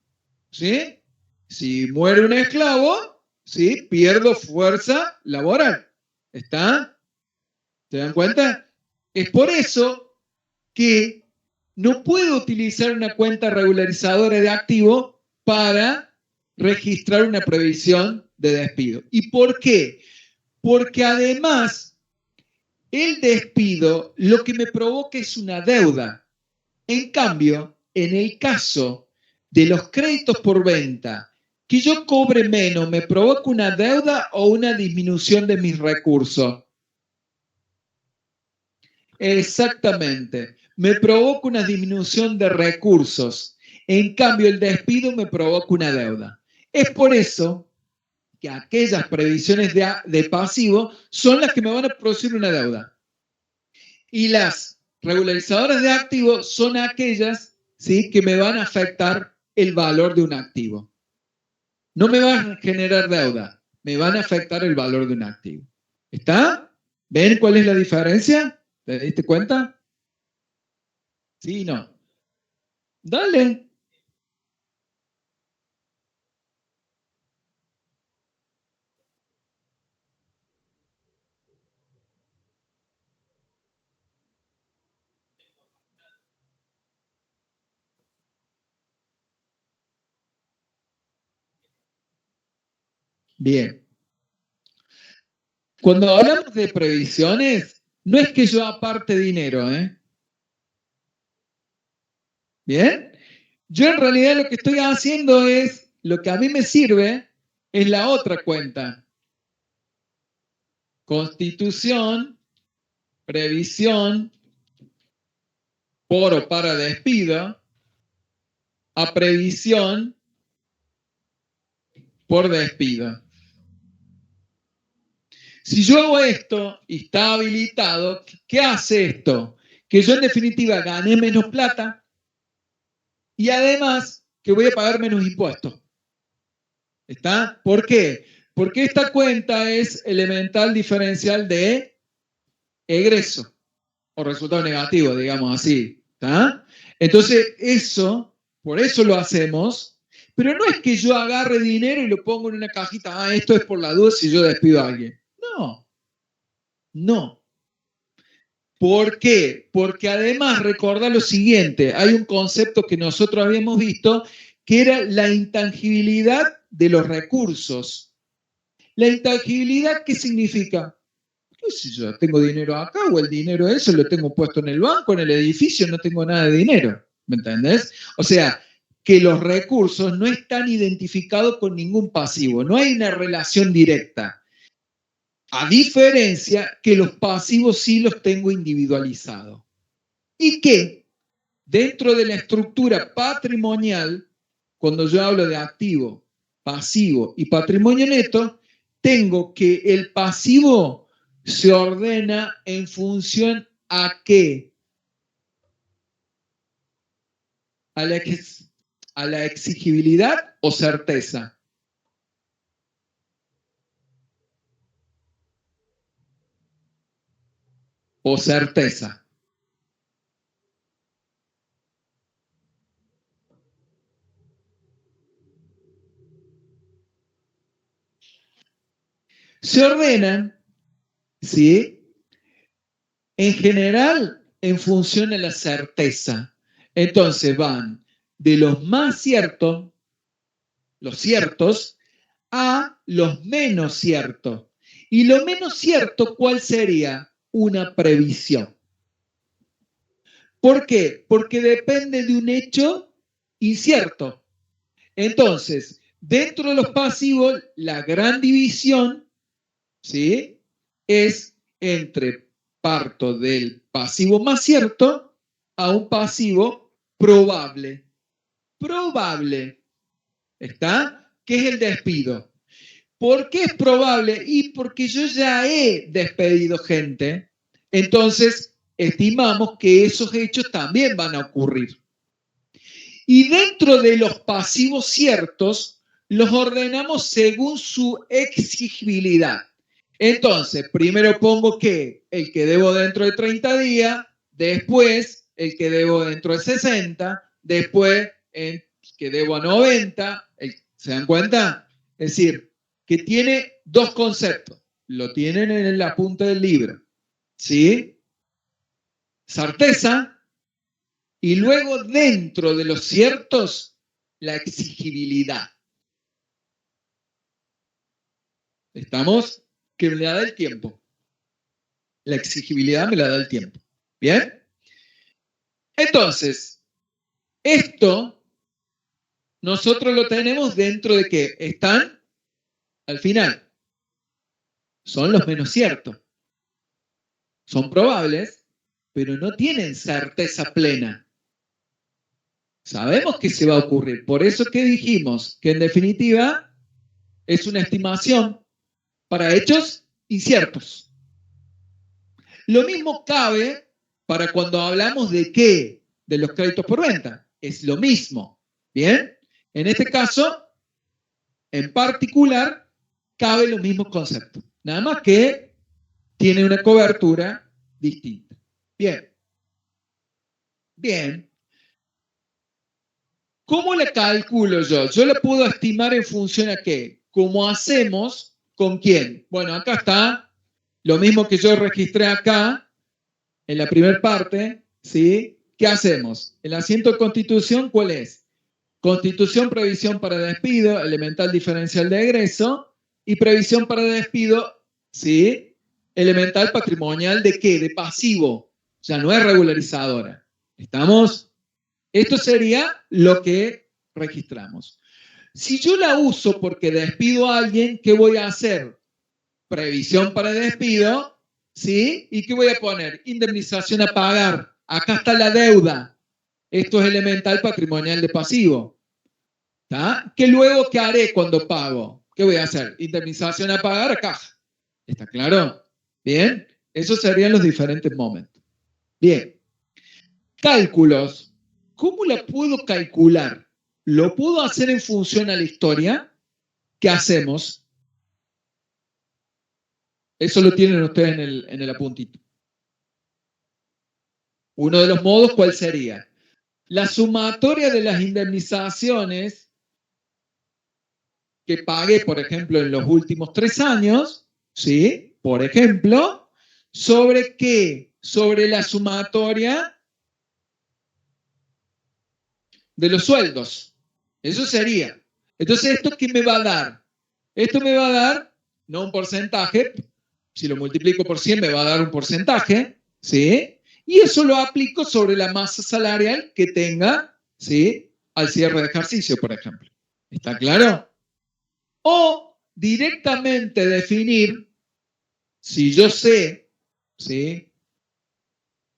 ¿Sí? Si muere un esclavo, ¿sí? Pierdo fuerza laboral. ¿Está? ¿Se dan cuenta? Es por eso que no puedo utilizar una cuenta regularizadora de activo para registrar una previsión de despido. ¿Y por qué? Porque además el despido lo que me provoca es una deuda. En cambio, en el caso de los créditos por venta, que yo cobre menos, ¿me provoca una deuda o una disminución de mis recursos? Exactamente. Me provoca una disminución de recursos. En cambio, el despido me provoca una deuda. Es por eso que aquellas previsiones de pasivo son las que me van a producir una deuda. Y las regularizadoras de activos son aquellas, ¿sí?, que me van a afectar el valor de un activo. No me van a generar deuda, me van a afectar el valor de un activo. ¿Está? ¿Ven cuál es la diferencia? ¿Te diste cuenta? Sí, no. Dale. Bien. Cuando hablamos de previsiones, no es que yo aparte dinero, ¿eh? ¿Bien? Yo en realidad lo que estoy haciendo es, lo que a mí me sirve es la otra cuenta. Constitución, previsión, por o para despido, a previsión por despido. Si yo hago esto y está habilitado, ¿qué hace esto? Que yo en definitiva gané menos plata y además que voy a pagar menos impuestos. ¿Está? ¿Por qué? Porque esta cuenta es elemental diferencial de egreso o resultado negativo, digamos así. ¿Está? Entonces, por eso lo hacemos, pero no es que yo agarre dinero y lo pongo en una cajita, esto es por la duda si yo despido a alguien. No, no. ¿Por qué? Porque además recordá lo siguiente, hay un concepto que nosotros habíamos visto que era la intangibilidad de los recursos. ¿La intangibilidad qué significa? ¿Qué sé yo? ¿Tengo dinero acá o el dinero ese lo tengo puesto en el banco, en el edificio, no tengo nada de dinero? ¿Me entendés? O sea, que los recursos no están identificados con ningún pasivo, no hay una relación directa. A diferencia que los pasivos sí los tengo individualizados. Y que dentro de la estructura patrimonial, cuando yo hablo de activo, pasivo y patrimonio neto, tengo que el pasivo se ordena en función a qué? A la exigibilidad o certeza. O certeza. Se ordenan, ¿sí?, en general en función a la certeza. Entonces van de los más ciertos, los ciertos, a los menos ciertos. Y lo menos cierto, ¿cuál sería? una previsión. ¿Por qué? Porque depende de un hecho incierto. Entonces, dentro de los pasivos, la gran división, ¿sí?, es entre parto del pasivo más cierto a un pasivo probable. Probable. ¿Está? ¿Qué es el despido? ¿Por qué es probable? Y porque yo ya he despedido gente. Entonces, estimamos que esos hechos también van a ocurrir. Y dentro de los pasivos ciertos, los ordenamos según su exigibilidad. Entonces, primero pongo que el que debo dentro de 30 días, después el que debo dentro de 60, después el que debo a 90. ¿Se dan cuenta? Es decir, que tiene dos conceptos. Lo tienen en la punta del libro. ¿Sí? Certeza. Y luego, dentro de los ciertos, la exigibilidad. ¿Estamos? Que me la da el tiempo. La exigibilidad me la da el tiempo. ¿Bien? Entonces, esto nosotros lo tenemos dentro de que están al final. Son los menos ciertos. Son probables, pero no tienen certeza plena. Sabemos que se va a ocurrir. Por eso que dijimos que en definitiva es una estimación para hechos inciertos. Lo mismo cabe para cuando hablamos de qué, de los créditos por venta. Es lo mismo. ¿Bien? En este caso, en particular, cabe los mismos conceptos. Nada más que tiene una cobertura distinta. Bien. Bien. ¿Cómo la calculo yo? Yo la puedo estimar en función a qué. ¿Cómo hacemos? ¿Con quién? Bueno, acá está lo mismo que yo registré acá en la primera parte, ¿sí? ¿Qué hacemos? El asiento de constitución, ¿cuál es? Constitución, previsión para despido, elemental diferencial de egreso, y previsión para despido, ¿sí? Elemental patrimonial ¿de qué? De pasivo. Ya no es regularizadora. ¿Estamos? Esto sería lo que registramos. Si yo la uso porque despido a alguien, ¿qué voy a hacer? Previsión para despido, ¿sí? ¿Y qué voy a poner? Indemnización a pagar. Acá está la deuda. Esto es elemental patrimonial de pasivo. ¿Está? ¿Qué luego qué haré cuando pago? ¿Qué voy a hacer? Indemnización a pagar a caja. ¿Está claro? Bien. Esos serían los diferentes momentos. Bien. Cálculos. ¿Cómo la puedo calcular? ¿Lo puedo hacer en función a la historia? ¿Qué hacemos? Eso lo tienen ustedes en el apuntito. Uno de los modos, ¿cuál sería? La sumatoria de las indemnizaciones que pagué, por ejemplo, en los últimos 3 años, ¿sí? Por ejemplo, ¿sobre qué? Sobre la sumatoria de los sueldos. Eso sería. Entonces, ¿esto qué me va a dar? Esto me va a dar, no un porcentaje, si lo multiplico por 100 me va a dar un porcentaje, ¿sí? Y eso lo aplico sobre la masa salarial que tenga, ¿sí? Al cierre de ejercicio, por ejemplo. ¿Está claro? O directamente definir, si yo sé, ¿sí?,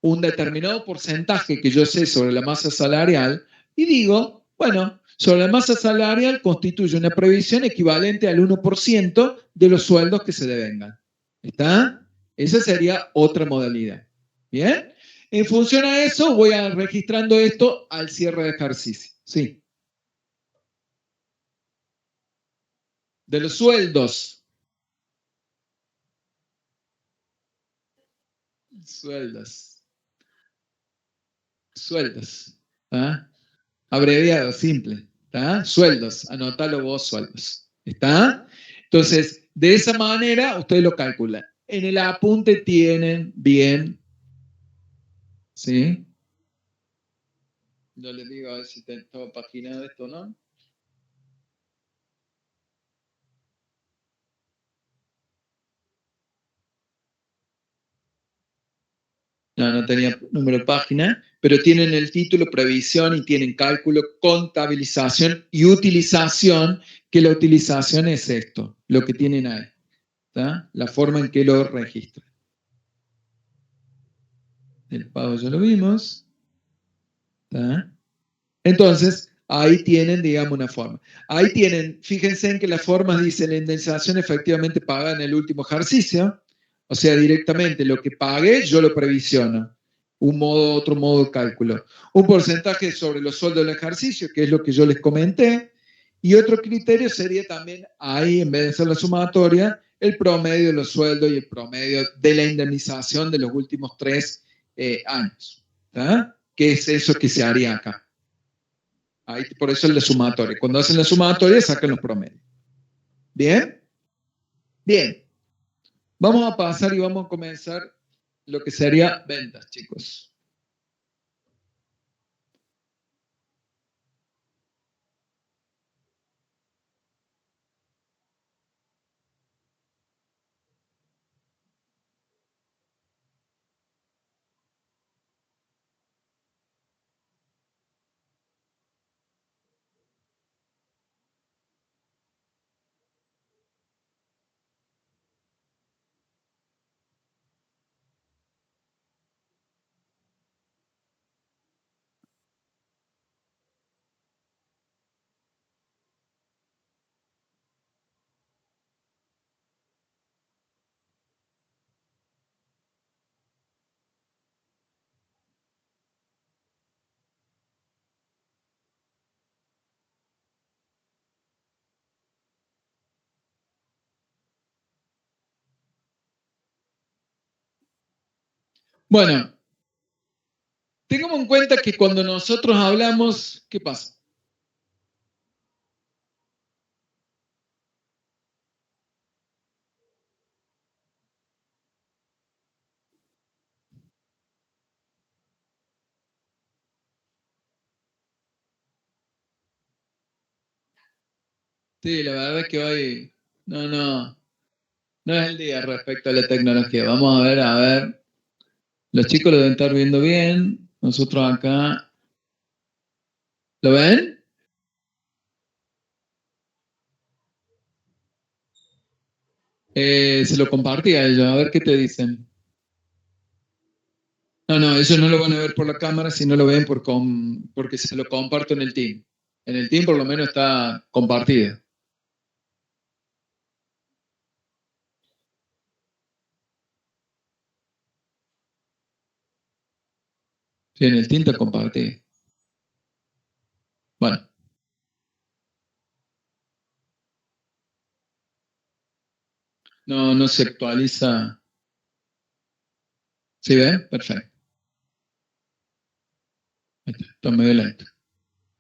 un determinado porcentaje que yo sé sobre la masa salarial, y digo, bueno, sobre la masa salarial constituye una previsión equivalente al 1% de los sueldos que se devengan. ¿Está? Esa sería otra modalidad. ¿Bien? En función a eso, voy a registrando esto al cierre de ejercicio. Sí. De los sueldos. Sueldos. ¿Ah? Abreviado, simple. ¿Está? Sueldos. Anótalo vos, sueldos. ¿Está? Entonces, de esa manera, ustedes lo calculan. En el apunte tienen bien. ¿Sí? Yo les digo a ver si tengo paginado esto o no. no tenía número de página, pero tienen el título previsión y tienen cálculo, contabilización y utilización, que la utilización es esto, lo que tienen ahí, ¿tá? La forma en que lo registran. El pago ya lo vimos, ¿tá? Entonces, ahí tienen, digamos, una forma. Ahí tienen, fíjense en que las formas dicen la indemnización efectivamente paga en el último ejercicio, o sea, directamente lo que pague yo lo previsiono. Otro modo de cálculo. Un porcentaje sobre los sueldos del ejercicio, que es lo que yo les comenté, y otro criterio sería también ahí, en vez de hacer la sumatoria, el promedio de los sueldos y el promedio de la indemnización de los últimos 3 años. ¿Tá? ¿Qué es eso que se haría acá? Ahí, por eso es la sumatoria. Cuando hacen la sumatoria, sacan los promedios. ¿Bien? Bien. Vamos a pasar y vamos a comenzar lo que sería ventas, chicos. Bueno, tengamos en cuenta que cuando nosotros hablamos, ¿qué pasa? Sí, la verdad es que hoy no es el día respecto a la tecnología. Vamos a ver. Los chicos lo deben estar viendo bien. Nosotros acá. ¿Lo ven? Se lo compartí a ellos, a ver qué te dicen. No, ellos no lo van a ver por la cámara, si no lo ven porque se lo comparto en el team. En el team por lo menos está compartido. Sí, en el team está compartido. Bueno. No se actualiza. ¿Sí ven? Perfecto. Está medio lento.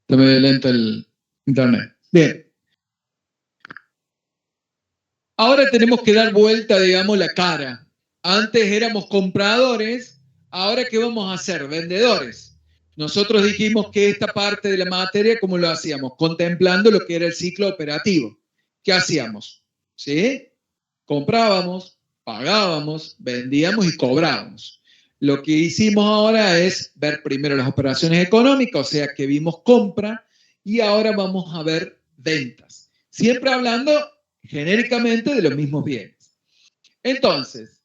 Está medio lento el internet. Bien. Ahora tenemos que dar vuelta, digamos, la cara. Antes éramos compradores, ahora ¿qué vamos a hacer? Vendedores. Nosotros dijimos que esta parte de la materia, ¿cómo lo hacíamos? Contemplando lo que era el ciclo operativo. ¿Qué hacíamos? ¿Sí? Comprábamos, pagábamos, vendíamos y cobrábamos. Lo que hicimos ahora es ver primero las operaciones económicas, o sea que vimos compra, y ahora vamos a ver ventas. Siempre hablando genéricamente de los mismos bienes. Entonces,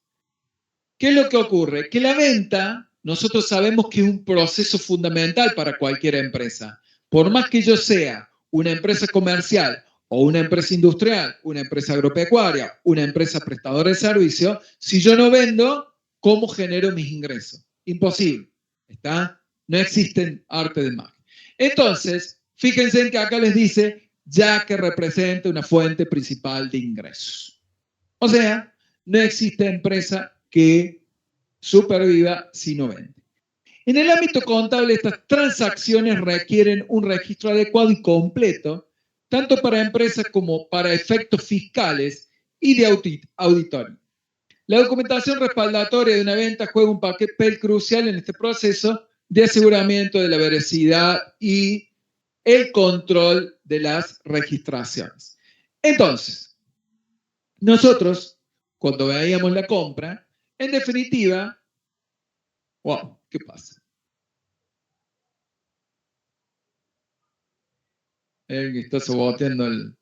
¿qué es lo que ocurre? Que la venta, nosotros sabemos que es un proceso fundamental para cualquier empresa. Por más que yo sea una empresa comercial o una empresa industrial, una empresa agropecuaria, una empresa prestadora de servicio, si yo no vendo, ¿cómo genero mis ingresos? Imposible. ¿Está? No existen arte de magia. Entonces, fíjense en que acá les dice, ya que representa una fuente principal de ingresos. O sea, no existe empresa que superviva si no vende. En el ámbito contable, estas transacciones requieren un registro adecuado y completo, tanto para empresas como para efectos fiscales y de auditoría. La documentación respaldatoria de una venta juega un papel crucial en este proceso de aseguramiento de la veracidad y el control de las registraciones. Entonces, nosotros, cuando veíamos la compra, en definitiva, Wow, ¿qué pasa? El que está saboteando el...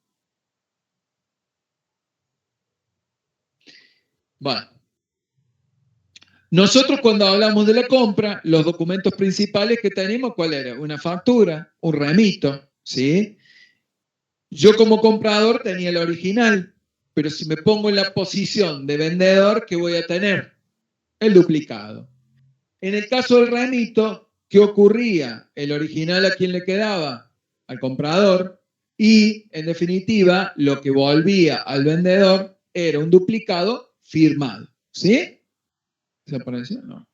Bueno. Nosotros cuando hablamos de la compra, los documentos principales que tenemos, ¿cuál era? Una factura, un remito, ¿sí? Yo como comprador tenía el original, pero si me pongo en la posición de vendedor, ¿qué voy a tener? El duplicado. En el caso del remito, ¿qué ocurría? El original a quién le quedaba? Al comprador. Y, en definitiva, lo que volvía al vendedor era un duplicado firmado. ¿Sí? ¿Se apareció? No.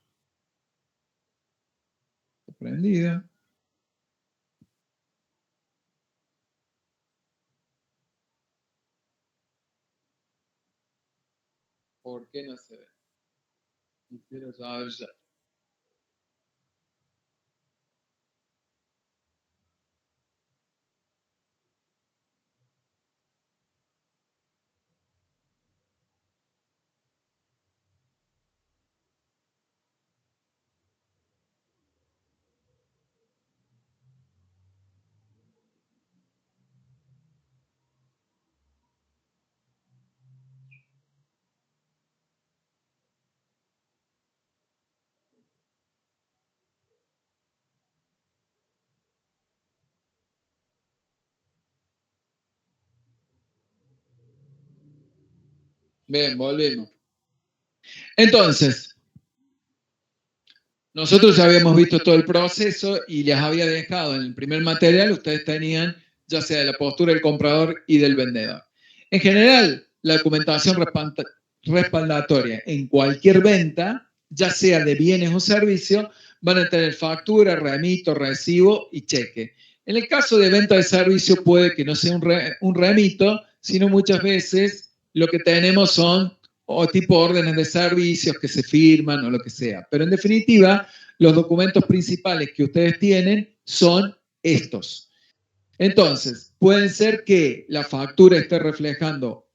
Prendida. ¿Por qué no se ve? Quiero saber ya. Bien, volvemos. Entonces, nosotros ya habíamos visto todo el proceso y les había dejado en el primer material, ustedes tenían ya sea de la postura del comprador y del vendedor. En general, la documentación respaldatoria en cualquier venta, ya sea de bienes o servicios, van a tener factura, remito, recibo y cheque. En el caso de venta de servicio puede que no sea un remito, sino muchas veces lo que tenemos son o tipo órdenes de servicios que se firman o lo que sea. Pero en definitiva, los documentos principales que ustedes tienen son estos. Entonces, pueden ser que la factura esté reflejando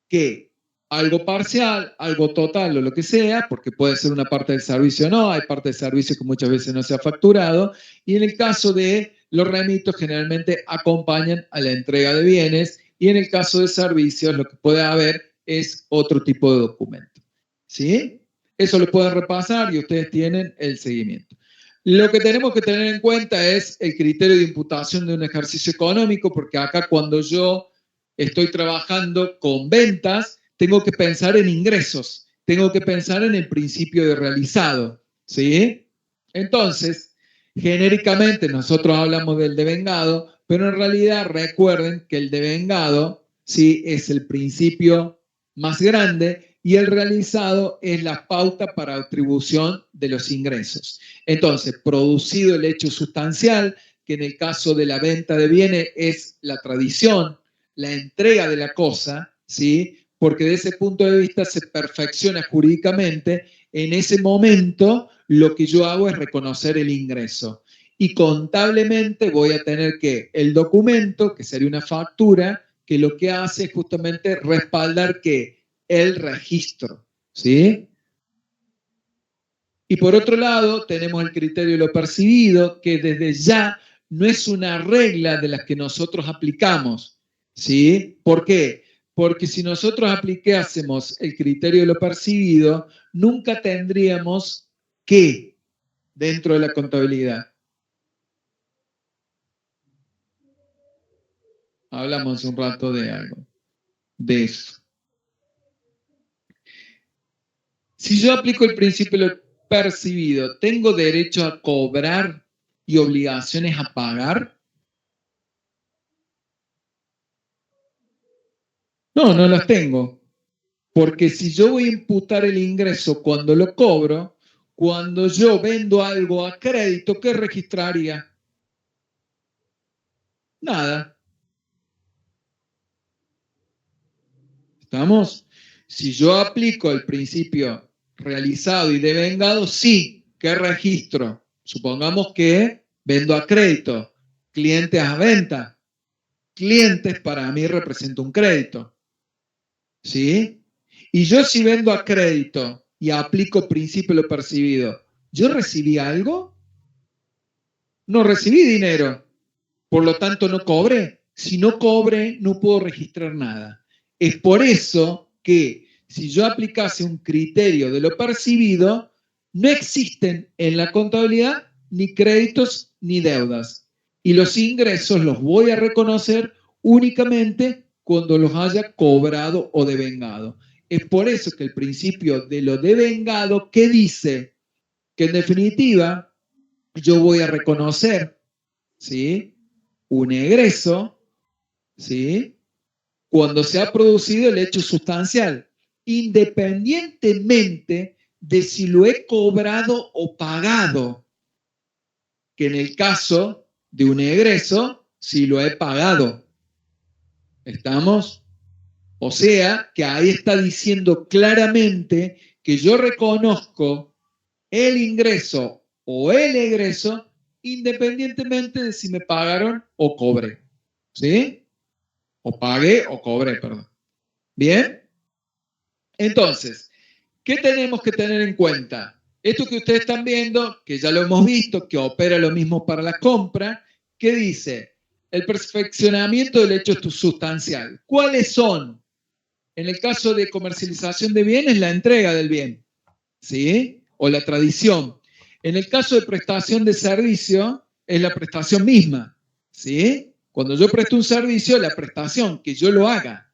que algo parcial, algo total o lo que sea, porque puede ser una parte del servicio o no, hay parte del servicio que muchas veces no se ha facturado, y en el caso de los remitos generalmente acompañan a la entrega de bienes, y en el caso de servicios lo que puede haber es otro tipo de documento. ¿Sí? Eso lo pueden repasar y ustedes tienen el seguimiento. Lo que tenemos que tener en cuenta es el criterio de imputación de un ejercicio económico, porque acá cuando yo estoy trabajando con ventas, tengo que pensar en ingresos, tengo que pensar en el principio de realizado, ¿sí? Entonces, genéricamente nosotros hablamos del devengado, pero en realidad recuerden que el devengado, ¿sí? Es el principio más grande y el realizado es la pauta para atribución de los ingresos. Entonces, producido el hecho sustancial, que en el caso de la venta de bienes es la tradición, la entrega de la cosa, ¿sí? Porque de ese punto de vista se perfecciona jurídicamente. En ese momento, lo que yo hago es reconocer el ingreso. Y contablemente voy a tener que el documento, que sería una factura, que lo que hace es justamente respaldar que el registro, ¿sí? Y por otro lado, tenemos el criterio de lo percibido, que desde ya no es una regla de las que nosotros aplicamos, ¿sí? ¿Por qué? Porque si nosotros aplicásemos el criterio de lo percibido, nunca tendríamos qué dentro de la contabilidad. Hablamos un rato de algo, de eso. Si yo aplico el principio de lo percibido, ¿tengo derecho a cobrar y obligaciones a pagar? No, no las tengo. Porque si yo voy a imputar el ingreso cuando lo cobro, cuando yo vendo algo a crédito, ¿qué registraría? Nada. ¿Estamos? Si yo aplico el principio realizado y devengado, sí. ¿Qué registro? Supongamos que vendo a crédito, clientes a venta. Clientes para mí representa un crédito. ¿Sí? Y yo si vendo a crédito y aplico principio de lo percibido, ¿Yo recibí algo? No recibí dinero, por lo tanto no cobré. Si no cobré, no puedo registrar nada. Es por eso que si yo aplicase un criterio de lo percibido, no existen en la contabilidad ni créditos ni deudas. Y los ingresos los voy a reconocer únicamente cuando los haya cobrado o devengado. Es por eso que el principio de lo devengado, ¿qué dice? Que en definitiva yo voy a reconocer, ¿sí?, un egreso, ¿sí?, cuando se ha producido el hecho sustancial, independientemente de si lo he cobrado o pagado, que en el caso de un egreso, si lo he pagado. ¿Estamos? O sea, que ahí está diciendo claramente que yo reconozco el ingreso o el egreso independientemente de si me pagaron o cobré. ¿Sí? O pagué o cobré, perdón. ¿Bien? Entonces, ¿qué tenemos que tener en cuenta? Esto que ustedes están viendo, que ya lo hemos visto, que opera lo mismo para la compra, ¿qué dice? El perfeccionamiento del hecho sustancial. ¿Cuáles son? En el caso de comercialización de bienes, la entrega del bien, ¿sí? O la tradición. En el caso de prestación de servicio, es la prestación misma, ¿sí? Cuando yo presto un servicio, la prestación, que yo lo haga.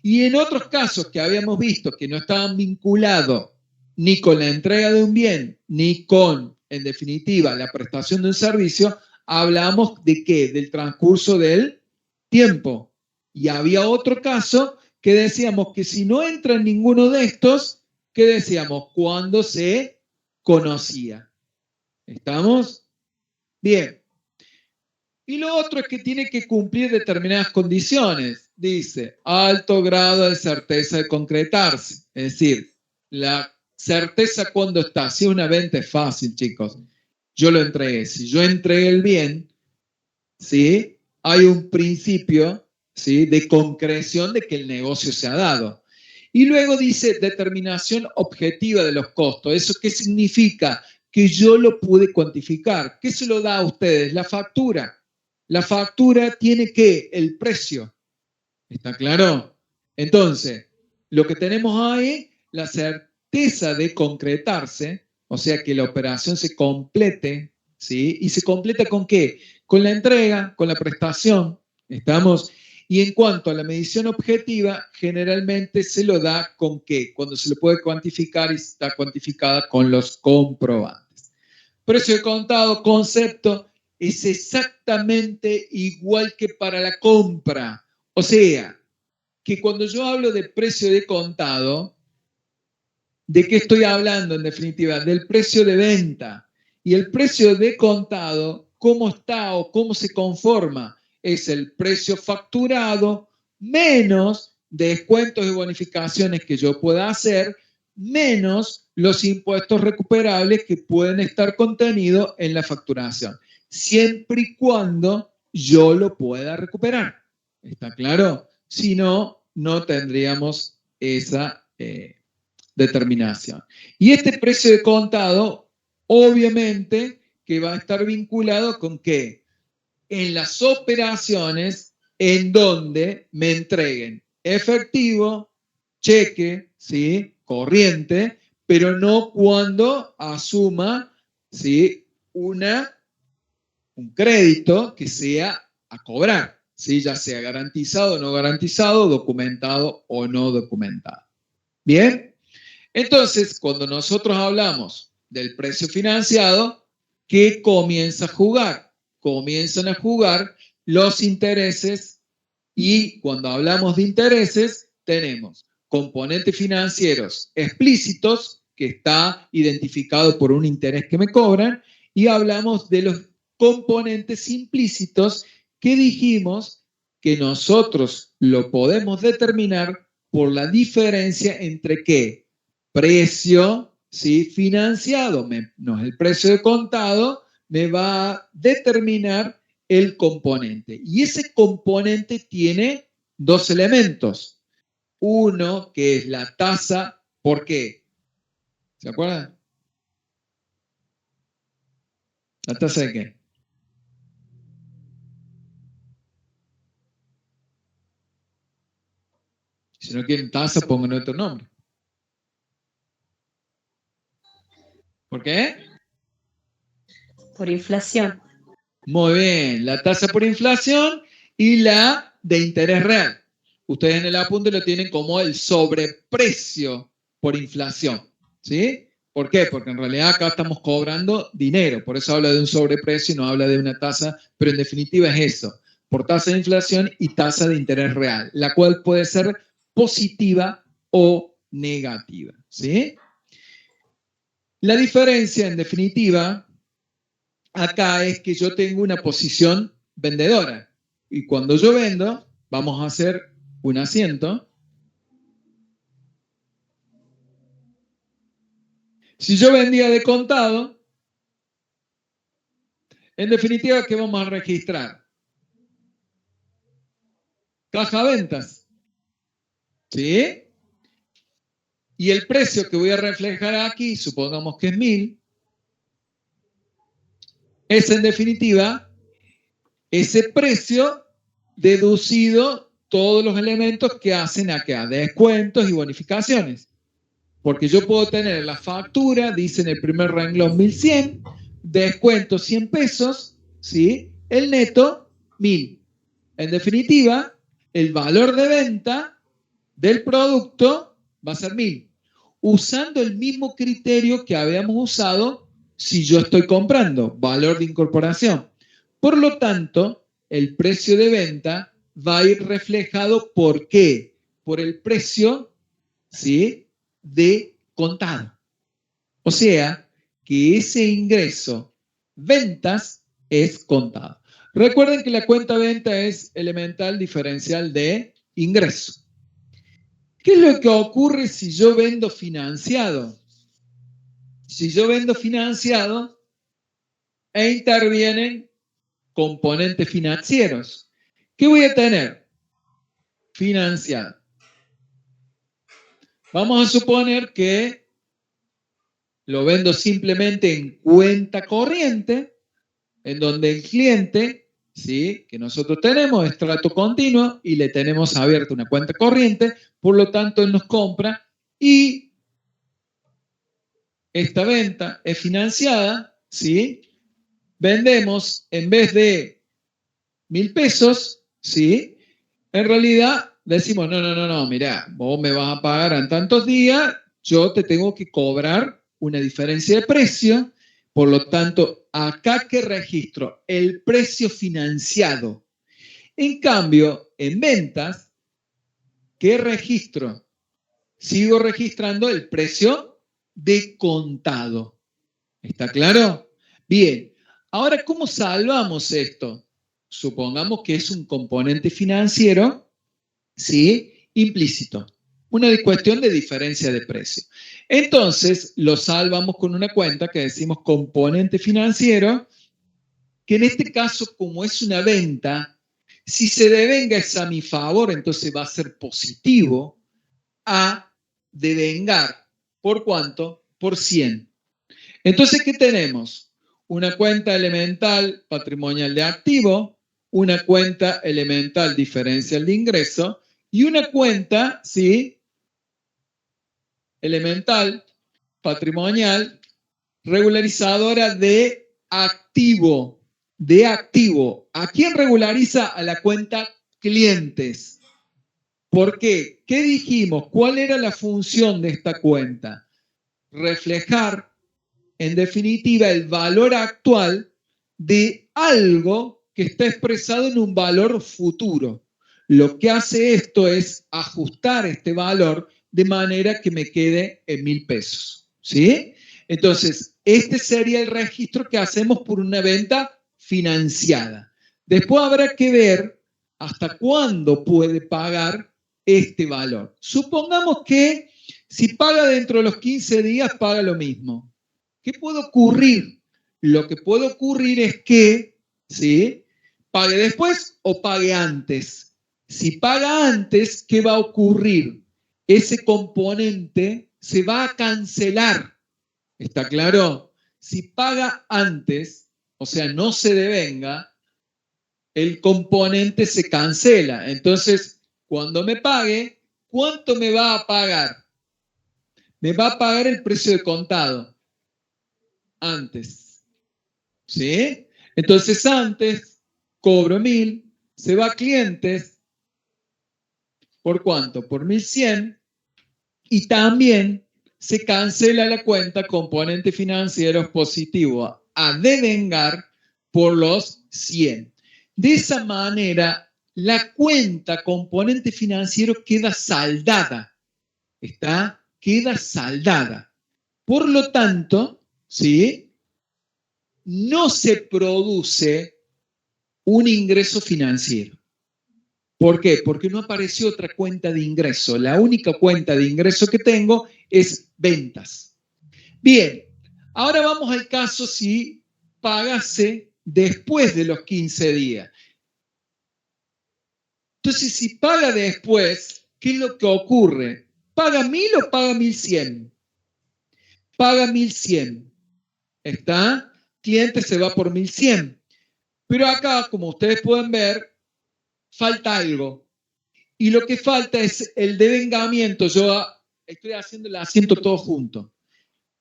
Y en otros casos que habíamos visto que no estaban vinculados ni con la entrega de un bien, ni con, en definitiva, la prestación de un servicio, hablamos de qué? Del transcurso del tiempo. Y había otro caso que decíamos que si no entra en ninguno de estos, ¿qué decíamos? Cuando se conocía. ¿Estamos? Bien. Y lo otro es que tiene que cumplir determinadas condiciones. Dice, alto grado de certeza de concretarse. Es decir, la certeza cuando está. Si una venta es fácil, chicos. Yo lo entregué. Si yo entregué el bien, ¿sí?, hay un principio, ¿sí?, de concreción de que el negocio se ha dado. Y luego dice determinación objetiva de los costos. ¿Eso qué significa? Que yo lo pude cuantificar. ¿Qué se lo da a ustedes? La factura. La factura tiene que el precio. ¿Está claro? Entonces, lo que tenemos ahí, la certeza de concretarse, o sea, que la operación se complete, ¿sí? ¿Y se completa con qué? Con la entrega, con la prestación, ¿estamos? Y en cuanto a la medición objetiva, generalmente se lo da con qué? Cuando se lo puede cuantificar y está cuantificada con los comprobantes. Precio de contado, concepto, es exactamente igual que para la compra. O sea, que cuando yo hablo de precio de contado, ¿de qué estoy hablando en definitiva? Del precio de venta. Y el precio de contado, ¿cómo está o cómo se conforma? Es el precio facturado menos descuentos y bonificaciones que yo pueda hacer, menos los impuestos recuperables que pueden estar contenidos en la facturación, siempre y cuando yo lo pueda recuperar. ¿Está claro? Si no, no tendríamos esa determinación. Y este precio de contado, obviamente, que va a estar vinculado con qué? En las operaciones en donde me entreguen efectivo, cheque, ¿sí?, corriente, pero no cuando asuma, ¿sí?, un crédito que sea a cobrar, ¿sí?, ya sea garantizado o no garantizado, documentado o no documentado. ¿Bien? Entonces, cuando nosotros hablamos del precio financiado, ¿qué comienza a jugar? Comienzan a jugar los intereses, y cuando hablamos de intereses tenemos componentes financieros explícitos, que está identificado por un interés que me cobran, y hablamos de los componentes implícitos que dijimos que nosotros lo podemos determinar por la diferencia entre qué? Precio, ¿sí?, financiado, menos el precio de contado, me va a determinar el componente. Y ese componente tiene dos elementos. Uno, que es la tasa. ¿Por qué? ¿Se acuerdan? ¿La tasa de qué? Si no quieren tasa, pongan otro nombre. ¿Por qué? Por inflación. Muy bien, la tasa por inflación y la de interés real. Ustedes en el apunte lo tienen como el sobreprecio por inflación, ¿sí? ¿Por qué? Porque en realidad acá estamos cobrando dinero, por eso habla de un sobreprecio y no habla de una tasa, pero en definitiva es eso, por tasa de inflación y tasa de interés real, la cual puede ser positiva o negativa, ¿sí? La diferencia, en definitiva, acá es que yo tengo una posición vendedora. Y cuando yo vendo, vamos a hacer un asiento. Si yo vendía de contado, en definitiva, ¿qué vamos a registrar? Caja ventas. ¿Sí? Y el precio que voy a reflejar aquí, supongamos que es 1000, es en definitiva ese precio deducido todos los elementos que hacen acá, descuentos y bonificaciones. Porque yo puedo tener la factura, dice en el primer renglón 1100, descuento 100 pesos, ¿sí? El neto 1000. En definitiva, el valor de venta del producto va a ser 1000. Usando el mismo criterio que habíamos usado si yo estoy comprando, valor de incorporación. Por lo tanto, el precio de venta va a ir reflejado, ¿por qué? Por el precio, ¿sí? De contado. O sea, que ese ingreso, ventas, es contado. Recuerden que la cuenta venta es elemental diferencial de ingreso. ¿Qué es lo que ocurre si yo vendo financiado? Si yo vendo financiado e intervienen componentes financieros, ¿qué voy a tener? Financiado. Vamos a suponer que lo vendo simplemente en cuenta corriente, en donde el cliente, ¿sí?, que nosotros tenemos es trato continuo y le tenemos abierta una cuenta corriente, por lo tanto él nos compra y esta venta es financiada, ¿sí? Vendemos en vez de 1000 pesos, ¿sí? En realidad decimos, no, mirá, vos me vas a pagar en tantos días, yo te tengo que cobrar una diferencia de precio, por lo tanto, acá que registro el precio financiado. En cambio, en ventas, ¿qué registro? Sigo registrando el precio de contado. ¿Está claro? Bien, ahora, ¿cómo salvamos esto? Supongamos que es un componente financiero, ¿sí?, implícito. Una cuestión de diferencia de precio. Entonces, lo salvamos con una cuenta que decimos componente financiero, que en este caso, como es una venta, si se devenga es a mi favor, entonces va a ser positivo a devengar. ¿Por cuánto? Por 100. Entonces, ¿qué tenemos? Una cuenta elemental patrimonial de activo, una cuenta elemental diferencial de ingreso y una cuenta, ¿sí?, elemental patrimonial regularizadora de activo. De activo. ¿A quién regulariza? A la cuenta clientes. ¿Por qué? ¿Qué dijimos? ¿Cuál era la función de esta cuenta? Reflejar, en definitiva, el valor actual de algo que está expresado en un valor futuro. Lo que hace esto es ajustar este valor de manera que me quede en 1000 pesos. ¿Sí? Entonces, este sería el registro que hacemos por una venta financiada. Después habrá que ver hasta cuándo puede pagar este valor. Supongamos que si paga dentro de los 15 días, paga lo mismo. ¿Qué puede ocurrir? Lo que puede ocurrir es que, ¿sí?, pague después o pague antes. Si paga antes, ¿qué va a ocurrir? Ese componente se va a cancelar. ¿Está claro? Si paga antes, o sea, no se devenga, el componente se cancela. Entonces, cuando me pague, ¿cuánto me va a pagar? Me va a pagar el precio de contado antes. ¿Sí? Entonces, antes cobro 1.000, se va a clientes. ¿Por cuánto? Por 1.100. Y también se cancela la cuenta componente financiero positivo a devengar por los 100. De esa manera, la cuenta componente financiero queda saldada. Queda saldada. Por lo tanto, ¿sí? No se produce un ingreso financiero. ¿Por qué? Porque no apareció otra cuenta de ingreso. La única cuenta de ingreso que tengo es ventas. Bien, ahora vamos al caso si pagase después de los 15 días. Entonces, si paga después, ¿qué es lo que ocurre? ¿Paga 1.000 o paga 1.100? Paga 1.100. ¿Está? Cliente se va por 1.100. Pero acá, como ustedes pueden ver, falta algo. Y lo que falta es el devengamiento. Yo estoy haciendo el asiento todo junto.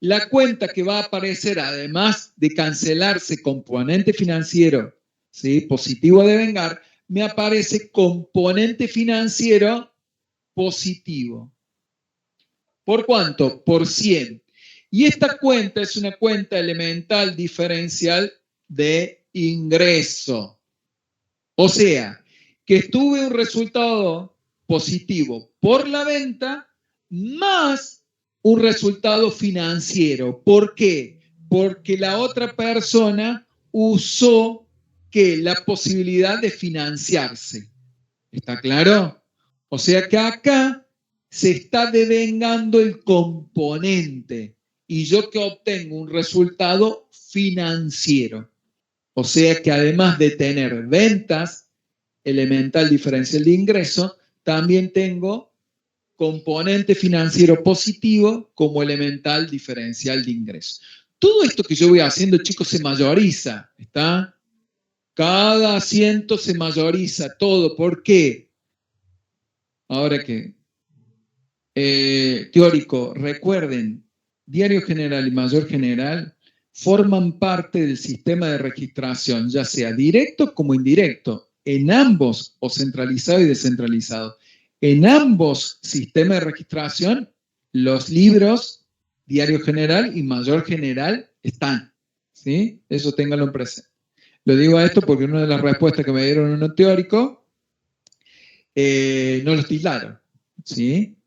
La cuenta que va a aparecer, además de cancelarse componente financiero, ¿sí? Positivo a devengar, me aparece componente financiero positivo. ¿Por cuánto? Por 100. Y esta cuenta es una cuenta elemental diferencial de ingreso. O sea, que tuve un resultado positivo por la venta más un resultado financiero. ¿Por qué? Porque la otra persona usó la posibilidad de financiarse. ¿Está claro? O sea que acá se está devengando el componente y yo que obtengo un resultado financiero. O sea que además de tener ventas, elemental diferencial de ingreso, también tengo componente financiero positivo como elemental diferencial de ingreso. Todo esto que yo voy haciendo, chicos, se mayoriza, ¿está? Cada asiento se mayoriza, todo. ¿Por qué? Ahora que, teórico, recuerden, diario general y mayor general forman parte del sistema de registración, ya sea directo como indirecto, en ambos, o centralizado y descentralizado. En ambos sistemas de registración, los libros, diario general y mayor general, están. ¿Sí? Eso ténganlo en presente. Lo digo a esto porque una de las respuestas que me dieron en un teórico, no los tildaron. ¿Sí?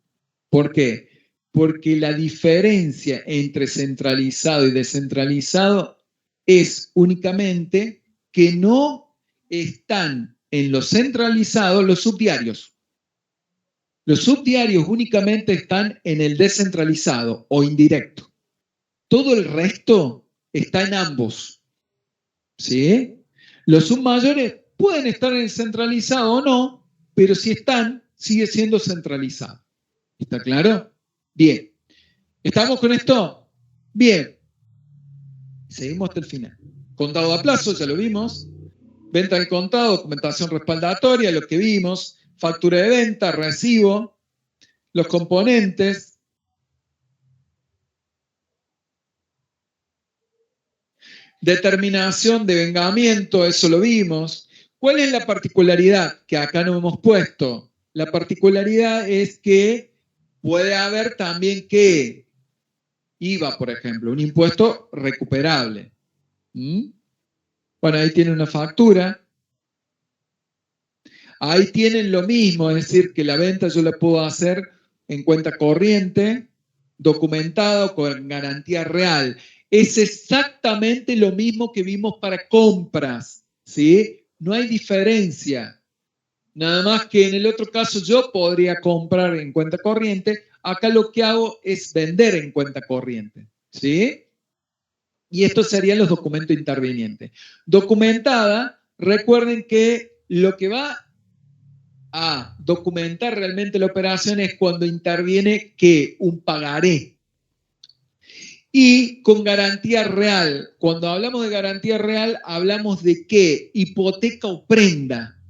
¿Por qué? Porque la diferencia entre centralizado y descentralizado es únicamente que no están en lo centralizado los subdiarios. Los subdiarios únicamente están en el descentralizado o indirecto. Todo el resto está en ambos. ¿Sí? Los submayores pueden estar en el centralizado o no, pero si están, sigue siendo centralizado. ¿Está claro? Bien. ¿Estamos con esto? Bien. Seguimos hasta el final. Contado a plazo, ya lo vimos. Venta al contado, documentación respaldatoria, lo que vimos. Factura de venta, recibo. Los componentes. Determinación de vengamiento, eso lo vimos. ¿Cuál es la particularidad que acá no hemos puesto? La particularidad es que puede haber también que IVA, por ejemplo, un impuesto recuperable. Bueno, ahí tiene una factura. Ahí tienen lo mismo, es decir, que la venta yo la puedo hacer en cuenta corriente, documentado con garantía real. Es exactamente lo mismo que vimos para compras, ¿sí? No hay diferencia. Nada más que en el otro caso yo podría comprar en cuenta corriente. Acá lo que hago es vender en cuenta corriente, ¿sí? Y estos serían los documentos intervinientes. Documentada, recuerden que lo que va a documentar realmente la operación es cuando interviene que un pagaré. Y con garantía real. Cuando hablamos de garantía real, hablamos de qué? Hipoteca o prenda.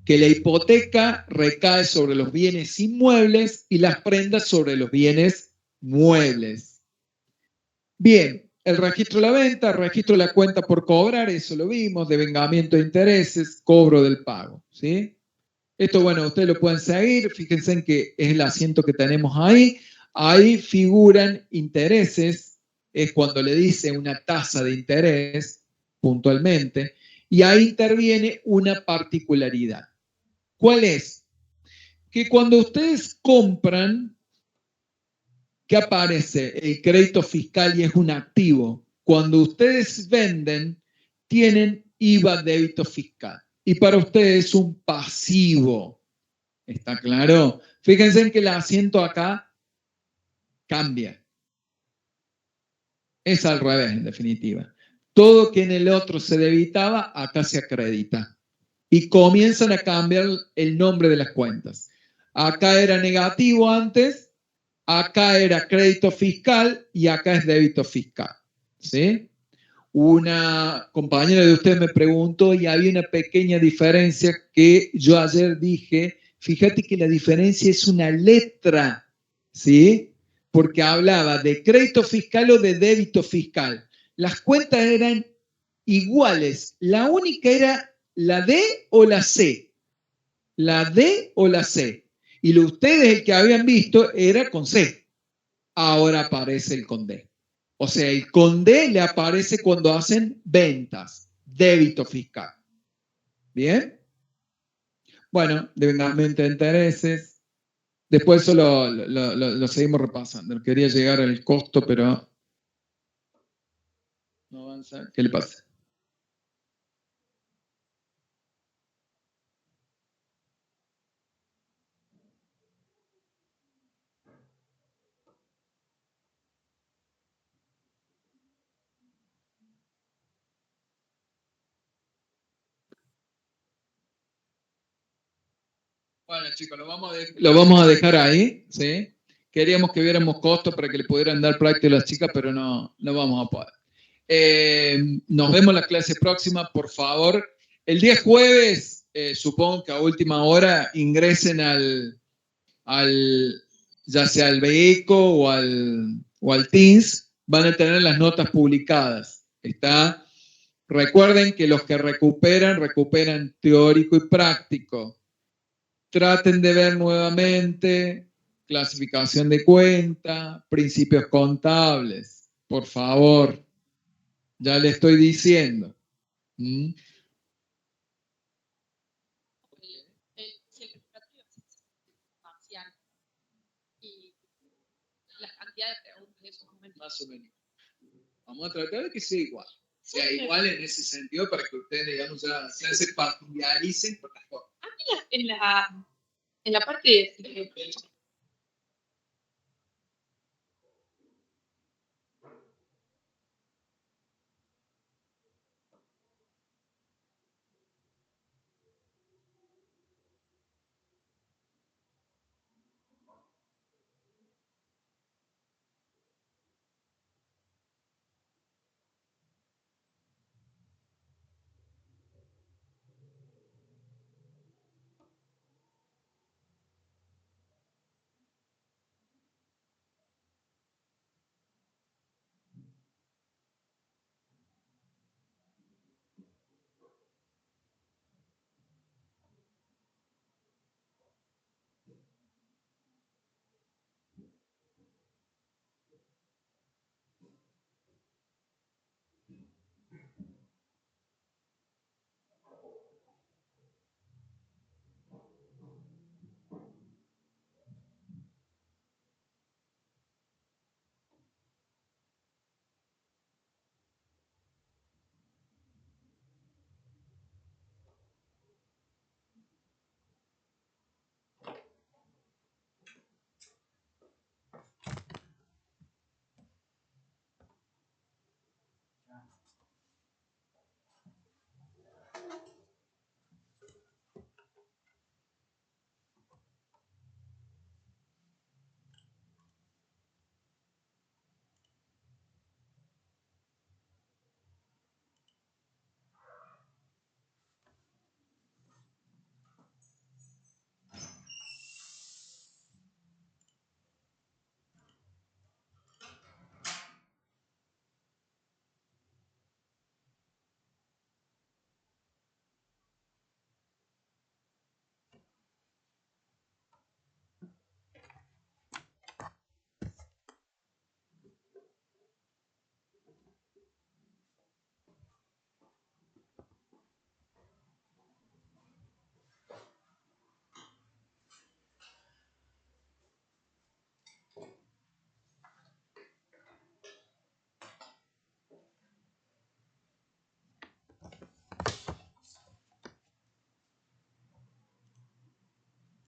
Que la hipoteca recae sobre los bienes inmuebles y las prendas sobre los bienes muebles. Bien, el registro de la venta, registro de la cuenta por cobrar, eso lo vimos, devengamiento de intereses, cobro del pago, ¿sí? Esto, bueno, ustedes lo pueden seguir, fíjense en que es el asiento que tenemos ahí. Ahí figuran intereses, es cuando le dice una tasa de interés, puntualmente, y ahí interviene una particularidad. ¿Cuál es? Que cuando ustedes compran, ¿qué aparece? El crédito fiscal y es un activo. Cuando ustedes venden, tienen IVA débito fiscal. Y para ustedes es un pasivo. ¿Está claro? Fíjense en que el asiento acá cambia. Es al revés, en definitiva. Todo que en el otro se debitaba, acá se acredita. Y comienzan a cambiar el nombre de las cuentas. Acá era negativo antes, acá era crédito fiscal y acá es débito fiscal. ¿Sí? Una compañera de ustedes me preguntó y había una pequeña diferencia que yo ayer dije, fíjate que la diferencia es una letra, ¿sí? Porque hablaba de crédito fiscal o de débito fiscal. Las cuentas eran iguales, la única era la D o la C. La D o la C. Y lo ustedes el que habían visto era con C. Ahora aparece el con D. O sea, el con D le aparece cuando hacen ventas, débito fiscal. ¿Bien? Bueno, devengamiento de intereses. Después eso lo seguimos repasando. Quería llegar al costo, pero no avanza. ¿Qué le pasa? Bueno, chicos, lo vamos a dejar ahí, ¿sí? Queríamos que viéramos costos para que le pudieran dar práctica a las chicas, pero no vamos a poder. Nos vemos la clase próxima, por favor. El día jueves, supongo que a última hora ingresen ya sea al BECO o al Teams, van a tener las notas publicadas. ¿Está? Recuerden que los que recuperan teórico y práctico. Traten de ver nuevamente clasificación de cuenta, principios contables, por favor. Ya le estoy diciendo. ¿Mm? Si el educativo es parcial y la cantidad de preguntas de esos momentos. Más o menos. Vamos a tratar de que sea igual. Sea igual en ese sentido para que ustedes, digamos, ya se familiaricen con las cosas. A mí en la parte de